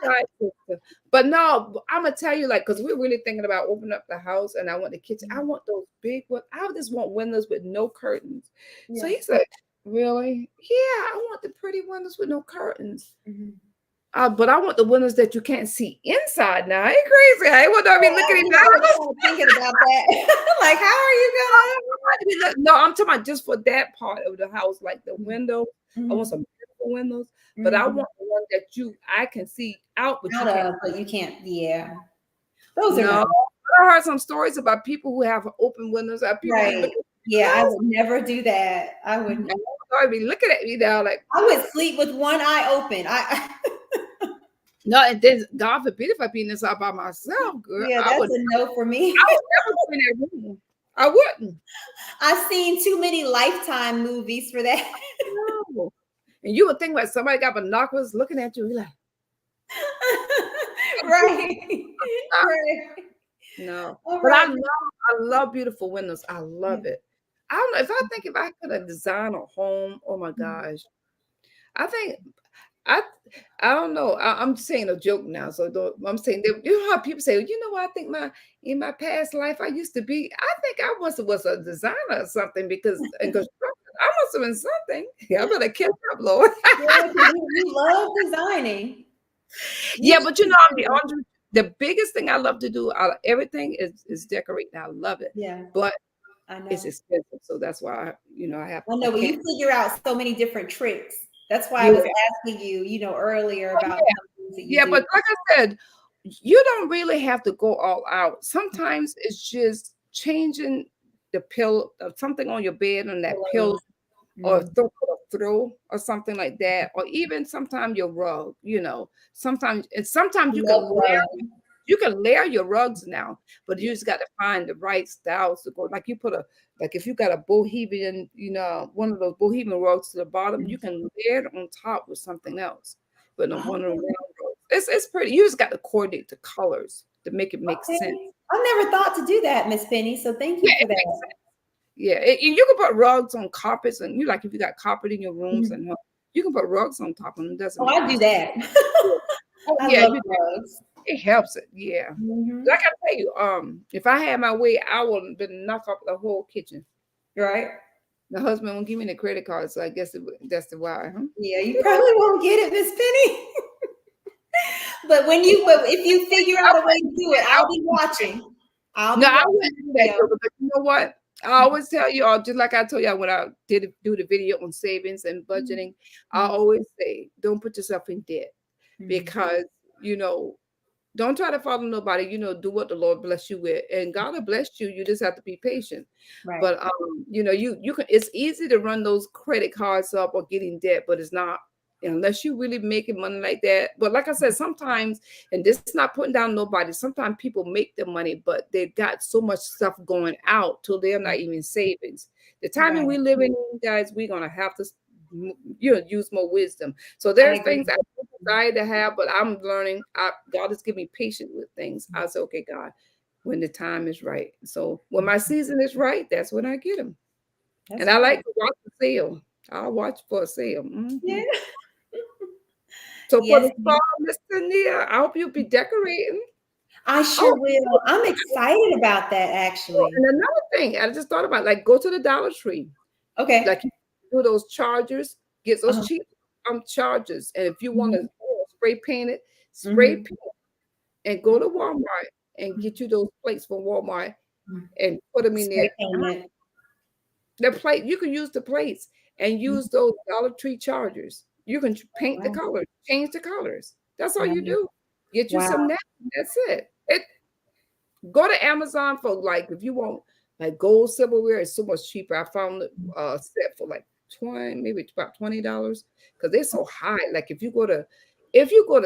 [SPEAKER 1] tried, sister. But no, I'm gonna tell you, like, because we're really thinking about opening up the house, and I want the kitchen. I want those big ones. I just want windows with no curtains. So
[SPEAKER 2] Yeah.
[SPEAKER 1] he's like, really? Yeah, I want the pretty windows with no curtains.
[SPEAKER 2] Mhm.
[SPEAKER 1] But I want the windows that you can't see inside now. Ain't crazy. I want to be looking at
[SPEAKER 2] I was
[SPEAKER 1] that.
[SPEAKER 2] kind of thinking about that. Like, how are you
[SPEAKER 1] No, I'm talking about just for that part of the house, like the
[SPEAKER 2] gonna?
[SPEAKER 1] window. I want
[SPEAKER 2] Mhm.
[SPEAKER 1] some beautiful windows, but I
[SPEAKER 2] Mhm.
[SPEAKER 1] want the one that I can see out, but you
[SPEAKER 2] Out
[SPEAKER 1] can't.
[SPEAKER 2] of, but you can't. Yeah, those are
[SPEAKER 1] No,
[SPEAKER 2] nice.
[SPEAKER 1] I heard some stories about people who have open windows. That people be
[SPEAKER 2] Right.
[SPEAKER 1] looking.
[SPEAKER 2] Yeah, I would never do that. I would.
[SPEAKER 1] I be looking at me now, like
[SPEAKER 2] I would sleep with one eye open. I
[SPEAKER 1] no. And then God forbid if I be in this all by myself, girl,
[SPEAKER 2] yeah, that's a no for me.
[SPEAKER 1] I would never go in that room. I wouldn't.
[SPEAKER 2] I've seen too many Lifetime movies for that.
[SPEAKER 1] No. And you would think like somebody got binoculars looking at you, you're like,
[SPEAKER 2] Right. Right.
[SPEAKER 1] no.
[SPEAKER 2] All
[SPEAKER 1] But
[SPEAKER 2] right.
[SPEAKER 1] I love beautiful windows. I love
[SPEAKER 2] Yeah.
[SPEAKER 1] it. I don't know if I could have designed a home, oh my gosh. I think I I don't know. I'm saying a joke now, so I'm saying that you know how people say, you know what? I think in my past life I used to be. I think I was a designer or something because in construction I must have been something. Yeah, I better catch up, Lord.
[SPEAKER 2] Yeah, 'cause you love designing. You
[SPEAKER 1] Yeah, but
[SPEAKER 2] really
[SPEAKER 1] I'll be
[SPEAKER 2] do.
[SPEAKER 1] honest. The biggest thing I love to do out of everything is decorating. I love it,
[SPEAKER 2] Yeah,
[SPEAKER 1] but
[SPEAKER 2] I
[SPEAKER 1] it's
[SPEAKER 2] know.
[SPEAKER 1] expensive, so that's why
[SPEAKER 2] I
[SPEAKER 1] I
[SPEAKER 2] know, but
[SPEAKER 1] can't.
[SPEAKER 2] you figure out so many different tricks. That's why I
[SPEAKER 1] Yeah,
[SPEAKER 2] was asking you, earlier
[SPEAKER 1] oh,
[SPEAKER 2] about
[SPEAKER 1] yeah,
[SPEAKER 2] some things that you
[SPEAKER 1] yeah.
[SPEAKER 2] do.
[SPEAKER 1] But like I said, you don't really have to go all out. Sometimes it's just changing the pill of something on your bed on that
[SPEAKER 2] Pillows.
[SPEAKER 1] pill or
[SPEAKER 2] Mhm.
[SPEAKER 1] throw or something like that, or even sometimes your rug. Sometimes
[SPEAKER 2] Love love.
[SPEAKER 1] you can layer your rugs now, but you just got to find the right styles to go. Like like if you got a bohemian, one of those bohemian rugs to the bottom, you can layer it on top with something else. But no one of them round
[SPEAKER 2] Oh,
[SPEAKER 1] rugs. It's pretty. You just got to coordinate the colors to make it make sense.
[SPEAKER 2] okay. I never thought to do that, Miss Penny. So thank
[SPEAKER 1] Yeah,
[SPEAKER 2] you for
[SPEAKER 1] it makes
[SPEAKER 2] that.
[SPEAKER 1] sense. Yeah, and you can put rugs on carpets, and you like if you got carpet in your rooms,
[SPEAKER 2] Mhm.
[SPEAKER 1] and you can put rugs on top of them. It doesn't
[SPEAKER 2] Oh,
[SPEAKER 1] make
[SPEAKER 2] I
[SPEAKER 1] any
[SPEAKER 2] do
[SPEAKER 1] sense.
[SPEAKER 2] that.
[SPEAKER 1] Yeah. Oh
[SPEAKER 2] I
[SPEAKER 1] yeah,
[SPEAKER 2] love
[SPEAKER 1] you
[SPEAKER 2] rugs.
[SPEAKER 1] it helps it. Yeah.
[SPEAKER 2] Hmm.
[SPEAKER 1] Like I tell you, if I had my way, I would have been knock up the whole kitchen.
[SPEAKER 2] Right?
[SPEAKER 1] My husband won't give me the credit card, so I guess that's the why, huh?
[SPEAKER 2] Yeah, you probably won't get it, Miss Penny. But if you figure
[SPEAKER 1] I
[SPEAKER 2] out a way to
[SPEAKER 1] wouldn't do
[SPEAKER 2] do it,
[SPEAKER 1] that.
[SPEAKER 2] I'll be watching. I'll
[SPEAKER 1] No,
[SPEAKER 2] be
[SPEAKER 1] I
[SPEAKER 2] watching
[SPEAKER 1] wouldn't
[SPEAKER 2] the
[SPEAKER 1] do that
[SPEAKER 2] video.
[SPEAKER 1] though, because you know what? I always tell you, all just like I told you when I do the video on savings and budgeting, I
[SPEAKER 2] Mhm.
[SPEAKER 1] always say, don't put yourself in debt.
[SPEAKER 2] Mhm.
[SPEAKER 1] because you know, don't try to follow nobody. Do what the Lord bless you with, and God will bless you. You just have to be patient.
[SPEAKER 2] Right.
[SPEAKER 1] But you can. It's easy to run those credit cards up or get in debt, but it's not unless you really making money like that. But like I said, sometimes, and this is not putting down nobody. Sometimes people make the money, but they got so much stuff going out till they're not even savings. The timing
[SPEAKER 2] Right.
[SPEAKER 1] we live in, guys, we're gonna have to use more wisdom. So
[SPEAKER 2] I
[SPEAKER 1] there's things
[SPEAKER 2] agree.
[SPEAKER 1] I desire to have, but I'm learning. God has given me patience with things. I say, okay, God, when the time is right. So when my season is right, that's when I get them. And
[SPEAKER 2] That's
[SPEAKER 1] I
[SPEAKER 2] right.
[SPEAKER 1] like to watch the sale. I'll watch for a sale.
[SPEAKER 2] Yeah.
[SPEAKER 1] So for
[SPEAKER 2] Yes,
[SPEAKER 1] the fall, Mr. Nia, I hope you'll be decorating.
[SPEAKER 2] I
[SPEAKER 1] Oh,
[SPEAKER 2] sure will. I'm excited about that actually.
[SPEAKER 1] and another thing, I just thought about like go to the Dollar Tree.
[SPEAKER 2] Okay.
[SPEAKER 1] Like you do those chargers, get those
[SPEAKER 2] Uh-huh.
[SPEAKER 1] cheap chargers. And if you want
[SPEAKER 2] Mhm.
[SPEAKER 1] to spray paint it, spray
[SPEAKER 2] Mhm.
[SPEAKER 1] paint and go to Walmart and get you those plates from Walmart
[SPEAKER 2] Mhm.
[SPEAKER 1] and put them in there.
[SPEAKER 2] Spray paint it.
[SPEAKER 1] The plate, you can use the plates and use
[SPEAKER 2] Mhm.
[SPEAKER 1] those Dollar Tree chargers. You can paint the
[SPEAKER 2] Wow.
[SPEAKER 1] colors, change the colors. That's all you
[SPEAKER 2] Wow.
[SPEAKER 1] do. Get you
[SPEAKER 2] Wow.
[SPEAKER 1] some napkins. That's it. Go to Amazon for like if you want like gold silverware, it's so much cheaper. I found a set for like 20, maybe about $20 because they're so high. Like if you go to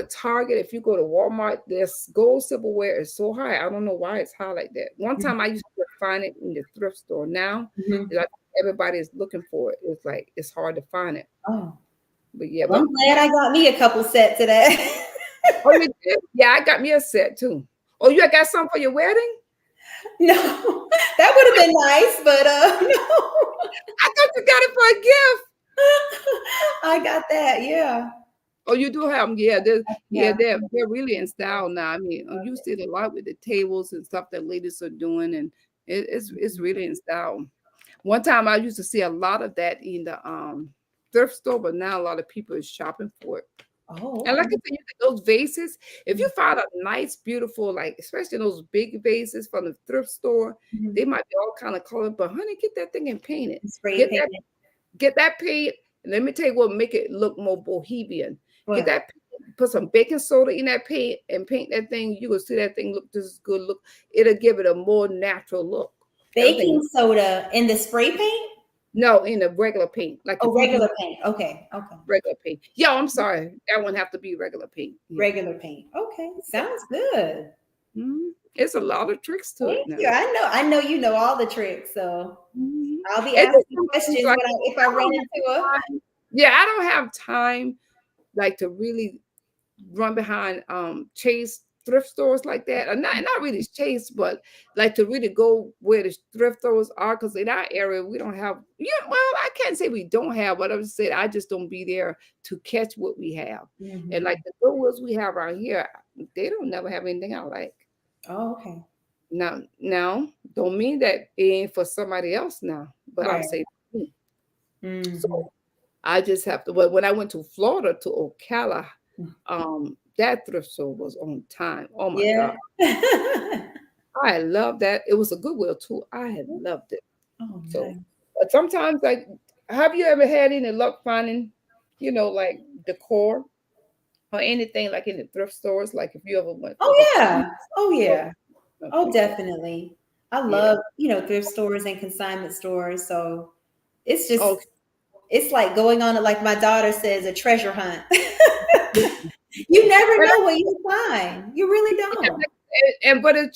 [SPEAKER 1] Target, if you go to Walmart, this gold silverware is so high. I don't know why it's high like that. One
[SPEAKER 2] Mhm.
[SPEAKER 1] time I used to find it in the thrift store. Now,
[SPEAKER 2] Mhm.
[SPEAKER 1] like everybody is looking for it. It's like it's hard to find it.
[SPEAKER 2] Oh,
[SPEAKER 1] But yeah,
[SPEAKER 2] well,
[SPEAKER 1] but
[SPEAKER 2] I'm glad I got me a couple sets of that.
[SPEAKER 1] oh, you did? Yeah, I got me a set too. Oh, you got some for your wedding?
[SPEAKER 2] No, that would have been nice, but no.
[SPEAKER 1] I thought you got it for a gift.
[SPEAKER 2] I got that. Yeah.
[SPEAKER 1] Oh, you do have them, yeah. Yeah,
[SPEAKER 2] Yeah.
[SPEAKER 1] they're really in style now. I mean, you see it a lot with the tables and stuff that ladies are doing, and it's really in style. One time I used to see a lot of that in the thrift store, but now a lot of people is shopping for it.
[SPEAKER 2] Oh,
[SPEAKER 1] And like I
[SPEAKER 2] okay.
[SPEAKER 1] said, you get those vases. If you find a nice, beautiful, like especially those big vases from the thrift store,
[SPEAKER 2] Mhm.
[SPEAKER 1] they might be all kind of colored, but honey, get that thing and paint it.
[SPEAKER 2] Spray
[SPEAKER 1] Get
[SPEAKER 2] paint
[SPEAKER 1] that
[SPEAKER 2] it.
[SPEAKER 1] Get that paint. And let me tell you what make it look more bohemian. Get
[SPEAKER 2] What?
[SPEAKER 1] that paint, put some baking soda in that paint and paint that thing. You will see that thing look just as good. Look, it'll give it a more natural look. Everything.
[SPEAKER 2] Baking soda in the spray paint?
[SPEAKER 1] No, in the regular paint. Like
[SPEAKER 2] Oh,
[SPEAKER 1] if you use
[SPEAKER 2] regular paint. Okay. Okay.
[SPEAKER 1] regular paint. Yo, I'm sorry. That one have to be regular paint. Yeah.
[SPEAKER 2] Regular paint. Okay. Sounds good.
[SPEAKER 1] It's a lot of tricks to it
[SPEAKER 2] Thank
[SPEAKER 1] now.
[SPEAKER 2] you. I know you know all the tricks, so
[SPEAKER 1] Mhm.
[SPEAKER 2] I'll be
[SPEAKER 1] It's just
[SPEAKER 2] asking
[SPEAKER 1] sometimes
[SPEAKER 2] questions
[SPEAKER 1] like
[SPEAKER 2] when if I
[SPEAKER 1] I
[SPEAKER 2] run
[SPEAKER 1] don't
[SPEAKER 2] into a.
[SPEAKER 1] have time. Yeah, I don't have time like to really run behind chase thrift stores like that. Or not really chase, but like to really go where the thrift stores are because in our area we don't have well, I can't say we don't have, but I would say I just don't be there to catch what we have. And like
[SPEAKER 2] Mhm.
[SPEAKER 1] the Goodwills we have around here, they don't never have anything I like.
[SPEAKER 2] Oh, okay.
[SPEAKER 1] Now, don't mean that it ain't for somebody else now, but I'm
[SPEAKER 2] Right.
[SPEAKER 1] saying so
[SPEAKER 2] Mhm.
[SPEAKER 1] I just have to. But when I went to Florida to Ocala, that thrift store was on time. Oh my
[SPEAKER 2] Yeah.
[SPEAKER 1] God, I love that. It was a Goodwill too. I had loved it.
[SPEAKER 2] Oh,
[SPEAKER 1] So,
[SPEAKER 2] nice.
[SPEAKER 1] but sometimes, like, have you ever had any luck finding, like decor or anything like in the thrift stores? Like, if you ever went to
[SPEAKER 2] Oh,
[SPEAKER 1] Ocala,
[SPEAKER 2] yeah. Oh,
[SPEAKER 1] oh,
[SPEAKER 2] yeah. Oh,
[SPEAKER 1] okay, good,
[SPEAKER 2] definitely. I
[SPEAKER 1] yeah,
[SPEAKER 2] love, thrift stores and consignment stores. So it's just,
[SPEAKER 1] okay.
[SPEAKER 2] it's like going on, like my daughter says, a treasure hunt.
[SPEAKER 1] Yeah.
[SPEAKER 2] You never know what you find. You really
[SPEAKER 1] Yeah,
[SPEAKER 2] don't.
[SPEAKER 1] and but it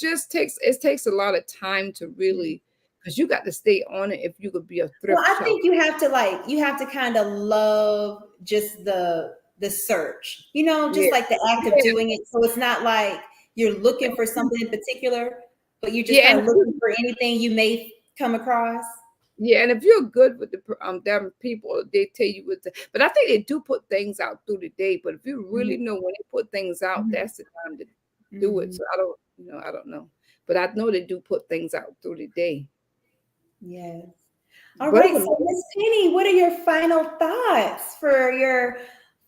[SPEAKER 1] takes a lot of time to really because you got to stay on it if you could be a
[SPEAKER 2] Well,
[SPEAKER 1] thrift
[SPEAKER 2] I
[SPEAKER 1] shop.
[SPEAKER 2] think you have to kind of love just the search, just
[SPEAKER 1] Yeah,
[SPEAKER 2] like the act of
[SPEAKER 1] yeah,
[SPEAKER 2] doing it. So it's not like you're looking for something in particular, but you're just
[SPEAKER 1] yeah,
[SPEAKER 2] kind
[SPEAKER 1] and
[SPEAKER 2] of looking for anything you may come across.
[SPEAKER 1] and if you're good with the them people, they tell you what. But I think they do put things out through the day. But if you really
[SPEAKER 2] Mhm,
[SPEAKER 1] know when they put things out,
[SPEAKER 2] mhm,
[SPEAKER 1] that's the time to do it.
[SPEAKER 2] mhm.
[SPEAKER 1] So I don't know, but I know they do put things out through the day.
[SPEAKER 2] Yes. All
[SPEAKER 1] But it
[SPEAKER 2] right.
[SPEAKER 1] was
[SPEAKER 2] So, Miss Penny, what are your final thoughts for your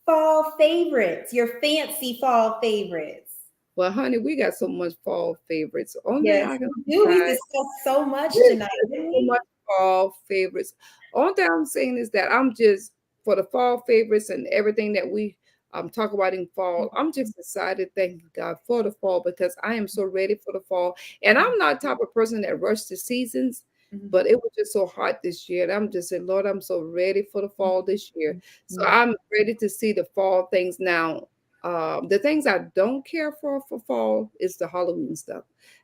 [SPEAKER 2] fall favorites, your fancy fall favorites?
[SPEAKER 1] well, honey, we got so much fall favorites. Only thing
[SPEAKER 2] Yes,
[SPEAKER 1] I can
[SPEAKER 2] we do. We
[SPEAKER 1] say.
[SPEAKER 2] discussed so much
[SPEAKER 1] There's
[SPEAKER 2] tonight, didn't
[SPEAKER 1] so
[SPEAKER 2] we?
[SPEAKER 1] much fall favorites. All that I'm saying is that I'm just for the fall favorites and everything that we talk about in fall. I'm just excited, thank God for the fall because I am so ready for the fall. And I'm not the type of person that rushed the seasons,
[SPEAKER 2] Mhm.
[SPEAKER 1] but it was just so hot this year. And I'm just saying, Lord, I'm so ready for the fall this year. So
[SPEAKER 2] Mhm.
[SPEAKER 1] I'm ready to see the fall things now. The things I don't care for fall is the Halloween stuff.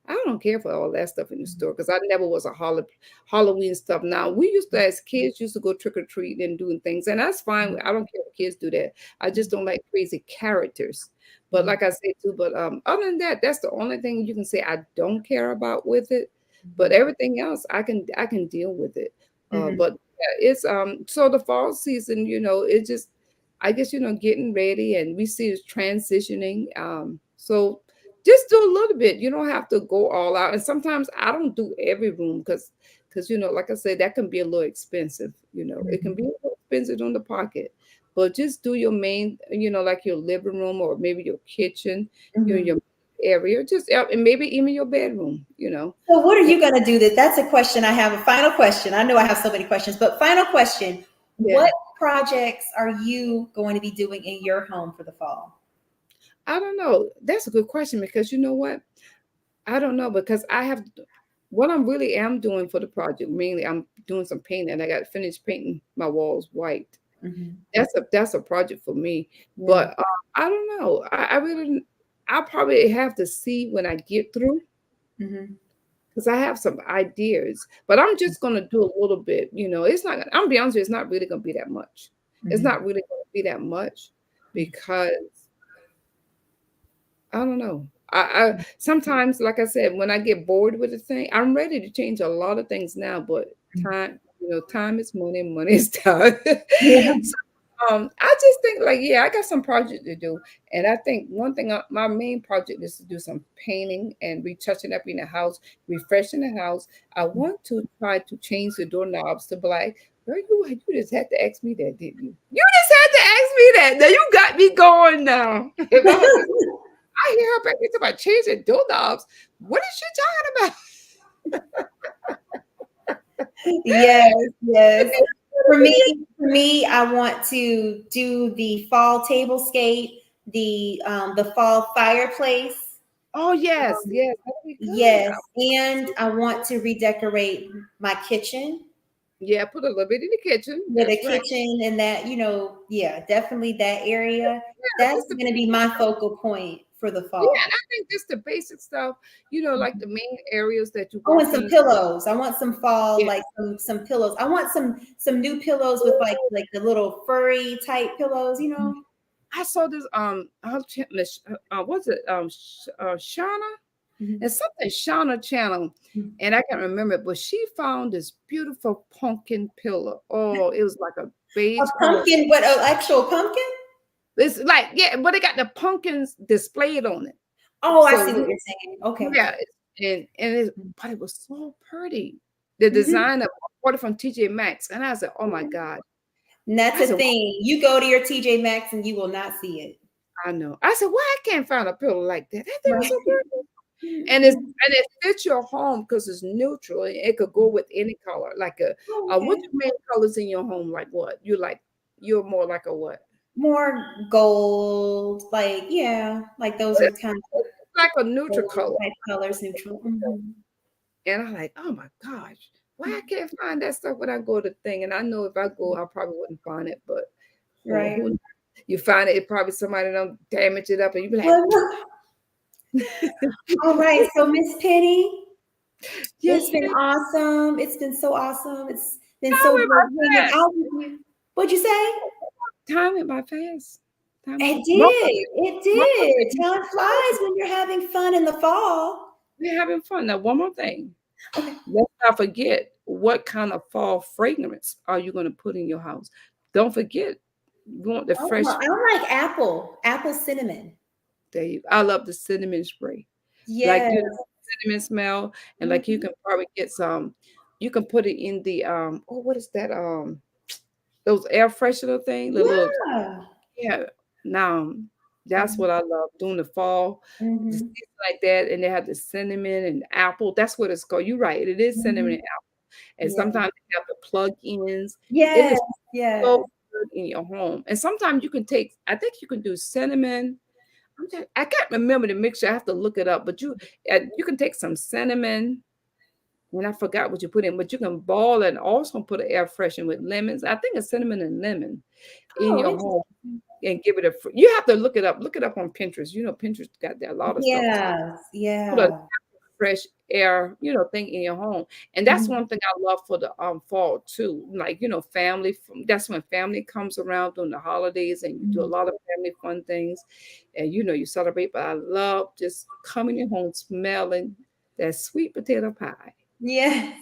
[SPEAKER 1] I don't care for all that stuff in the store because I never was a Halloween stuff. Now we used to, as kids, used to go trick or treating and doing things, and that's fine. I don't care if kids do that. I just don't like crazy characters. But
[SPEAKER 2] Mhm.
[SPEAKER 1] like I said too, but other than that, that's the only thing you can say I don't care about with it. But everything else, I can deal with it.
[SPEAKER 2] Mhm.
[SPEAKER 1] But yeah, it's so the fall season, it just I guess getting ready and we see it's transitioning. So just do a little bit. You don't have to go all out. And sometimes I don't do every room because like I said, that can be a little expensive. It can be a
[SPEAKER 2] Mhm.
[SPEAKER 1] little expensive on the pocket. But just do your main, like your living room or maybe your kitchen,
[SPEAKER 2] Mhm.
[SPEAKER 1] your area, just and maybe even your bedroom.
[SPEAKER 2] So what are
[SPEAKER 1] And
[SPEAKER 2] you going to do? That's a question I have. A final question. I know I have so many questions, but final question.
[SPEAKER 1] yeah,
[SPEAKER 2] What projects are you going to be doing in your home for the fall?
[SPEAKER 1] I don't know. That's a good question because you know what? I don't know because I have what I'm really am doing for the project. Mainly, I'm doing some painting, and I got to finish painting my walls white.
[SPEAKER 2] Mhm.
[SPEAKER 1] That's a project for me.
[SPEAKER 2] Yeah.
[SPEAKER 1] But I don't know. I really I probably have to see when I get through
[SPEAKER 2] Mhm.
[SPEAKER 1] because I have some ideas. But I'm just gonna do a little bit. It's not. I'm gonna be honest with you, it's not really gonna be that much. It's
[SPEAKER 2] Mhm.
[SPEAKER 1] not really gonna be that much because I don't know. I sometimes, like I said, when I get bored with a thing, I'm ready to change a lot of things now, but time is money, and money is time.
[SPEAKER 2] Yeah.
[SPEAKER 1] I just think like, yeah, I got some project to do, and I think one thing, my main project is to do some painting and retouching up in the house, refreshing the house. I want to try to change the doorknobs to black. Girl, you just had to ask me that, didn't you? You just had to ask me that. Now you got me going now. If I was just I hear her back into my changing doorknobs. What is she talking
[SPEAKER 2] Yes, yes. For me,
[SPEAKER 1] about?
[SPEAKER 2] for me, I want to do the fall tablescape, the fall fireplace.
[SPEAKER 1] Oh yes,
[SPEAKER 2] Um,
[SPEAKER 1] yes, that'd be good.
[SPEAKER 2] yes, and I want to redecorate my kitchen
[SPEAKER 1] Yeah, put a little bit in the kitchen.
[SPEAKER 2] with a
[SPEAKER 1] That's right.
[SPEAKER 2] kitchen and that, yeah, definitely that area.
[SPEAKER 1] Yeah,
[SPEAKER 2] That's
[SPEAKER 1] just the
[SPEAKER 2] going to be
[SPEAKER 1] basic
[SPEAKER 2] my
[SPEAKER 1] stuff.
[SPEAKER 2] focal point for the
[SPEAKER 1] Yeah, and
[SPEAKER 2] fall.
[SPEAKER 1] I think just the basic stuff. Like the main areas that you
[SPEAKER 2] Oh, and
[SPEAKER 1] walk
[SPEAKER 2] some
[SPEAKER 1] in.
[SPEAKER 2] pillows. I want some fall,
[SPEAKER 1] Yeah.
[SPEAKER 2] like some pillows. I want some new pillows with like the little furry type pillows, you know?
[SPEAKER 1] I saw this. What's it? Shauna.
[SPEAKER 2] Mhm.
[SPEAKER 1] It's something Shauna channel, and I can't remember it, but she found this beautiful pumpkin pillow. Oh, it was like a
[SPEAKER 2] A
[SPEAKER 1] beige color.
[SPEAKER 2] pumpkin, what, an actual pumpkin?
[SPEAKER 1] It's like, yeah, but they got the pumpkins displayed on it.
[SPEAKER 2] Oh, I
[SPEAKER 1] So
[SPEAKER 2] see what you're saying. Okay.
[SPEAKER 1] yeah, but it was so pretty. The
[SPEAKER 2] Hmm.
[SPEAKER 1] design of bought it from TJ Maxx, and I said, "Oh my God!"
[SPEAKER 2] And that's
[SPEAKER 1] I
[SPEAKER 2] a
[SPEAKER 1] said,
[SPEAKER 2] thing. You go to your TJ Maxx and you will not see it.
[SPEAKER 1] "I know." I said, "Why I can't find a pillow like that? That thing was
[SPEAKER 2] Right.
[SPEAKER 1] so pretty." And it fits your home because it's neutral. And it could go with any color. Like
[SPEAKER 2] Oh,
[SPEAKER 1] what's
[SPEAKER 2] okay.
[SPEAKER 1] your main colors in your home? Like what? You're more like a what?
[SPEAKER 2] More gold, like yeah, like those are
[SPEAKER 1] It's
[SPEAKER 2] kind of
[SPEAKER 1] like a neutral
[SPEAKER 2] gold
[SPEAKER 1] color.
[SPEAKER 2] type colors, neutral. Hmm.
[SPEAKER 1] And I'm like, oh my gosh, why I can't find that stuff when I go to thing? And I know if I go, I probably wouldn't find it, but
[SPEAKER 2] Right.
[SPEAKER 1] who you find it, probably somebody don't damage it up, and you be like,
[SPEAKER 2] Well, all right. So Miss Penny,
[SPEAKER 1] yes,
[SPEAKER 2] it's been
[SPEAKER 1] baby,
[SPEAKER 2] awesome. It's been so awesome. It's been
[SPEAKER 1] time
[SPEAKER 2] so
[SPEAKER 1] went
[SPEAKER 2] good
[SPEAKER 1] by
[SPEAKER 2] hanging
[SPEAKER 1] fast.
[SPEAKER 2] out with you. What'd you say?
[SPEAKER 1] Time went by fast. Time went
[SPEAKER 2] It
[SPEAKER 1] by. One more
[SPEAKER 2] did.
[SPEAKER 1] thing.
[SPEAKER 2] It
[SPEAKER 1] One more
[SPEAKER 2] did.
[SPEAKER 1] thing.
[SPEAKER 2] Time flies when you're having fun in the fall.
[SPEAKER 1] We're having fun. Now, one more thing.
[SPEAKER 2] Okay.
[SPEAKER 1] Let's not forget what kind of fall fragrance are you going to put in your house. Don't forget, you want the
[SPEAKER 2] Oh,
[SPEAKER 1] fresh.
[SPEAKER 2] well, I like apple cinnamon.
[SPEAKER 1] There you. I love the cinnamon spray. Like
[SPEAKER 2] Yes.
[SPEAKER 1] cinnamon smell, and like you
[SPEAKER 2] Mhm.
[SPEAKER 1] can probably get some. You can put it in the oh, what is that those air freshener thing, the little,
[SPEAKER 2] Yeah.
[SPEAKER 1] yeah. Now that's
[SPEAKER 2] Mhm.
[SPEAKER 1] what I love doing the fall, the
[SPEAKER 2] Mhm.
[SPEAKER 1] season like that, and they have the cinnamon and apple. That's what it's called. You're right. It is cinnamon
[SPEAKER 2] Mhm.
[SPEAKER 1] and apple, and
[SPEAKER 2] Yeah.
[SPEAKER 1] sometimes they have the plug-ins. It
[SPEAKER 2] Yes.
[SPEAKER 1] is
[SPEAKER 2] Yes.
[SPEAKER 1] so in your home. And sometimes you can take, I think you can do cinnamon. I can't remember the mixture. I have to look it up. But you can take some cinnamon, and I forgot what you put in, but you can ball it and also put an air freshener with lemons. I think it's cinnamon and lemon in
[SPEAKER 2] Oh,
[SPEAKER 1] your home
[SPEAKER 2] interesting.
[SPEAKER 1] and give it you have to look it up. Look it up on Pinterest. Pinterest got there a lot of stuff.
[SPEAKER 2] Yes,
[SPEAKER 1] Put a
[SPEAKER 2] yeah.
[SPEAKER 1] fresh air, thing in your home. And that's
[SPEAKER 2] Mhm.
[SPEAKER 1] one thing I love for the fall too. Like, family, that's when family comes around during the holidays and you do a
[SPEAKER 2] Mhm.
[SPEAKER 1] lot of family fun things and you celebrate. But I love just coming in home smelling that sweet potato pie.
[SPEAKER 2] Yes,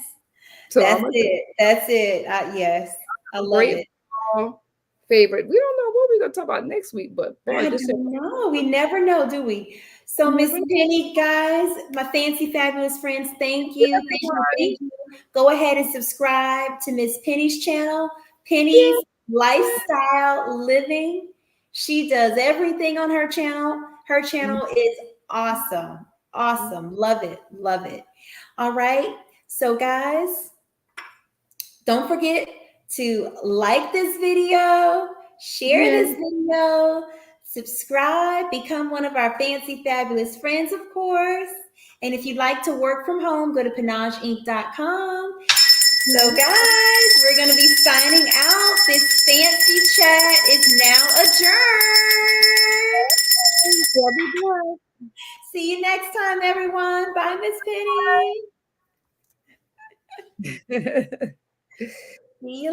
[SPEAKER 1] So
[SPEAKER 2] that's
[SPEAKER 1] I'm a
[SPEAKER 2] it. That's it. Yes, I love
[SPEAKER 1] great
[SPEAKER 2] it.
[SPEAKER 1] fall favorite. We don't know what we're gonna talk about next week, but boy,
[SPEAKER 2] I
[SPEAKER 1] this is
[SPEAKER 2] don't know. We never know, do we? So, Miss
[SPEAKER 1] never
[SPEAKER 2] Penny, guys, my fancy, fabulous friends, thank you. Thank you.
[SPEAKER 1] everybody.
[SPEAKER 2] Thank you. Go ahead and subscribe to Miss Penny's channel,
[SPEAKER 1] Yeah,
[SPEAKER 2] Penny's Lifestyle Living. She does everything on her channel. Her channel is awesome. Awesome. Love it. Love it. All right. So, guys, don't forget to like this video, share
[SPEAKER 1] yeah.
[SPEAKER 2] this video, subscribe, become one of our fancy, fabulous friends, of course. And if you'd like to work from home, go to panageinc.com. So, guys, we're going to be signing out. This fancy chat is now adjourned.
[SPEAKER 1] Love you,
[SPEAKER 2] See you next time, everyone. Bye, Miss Penny.
[SPEAKER 1] boy.
[SPEAKER 2] See you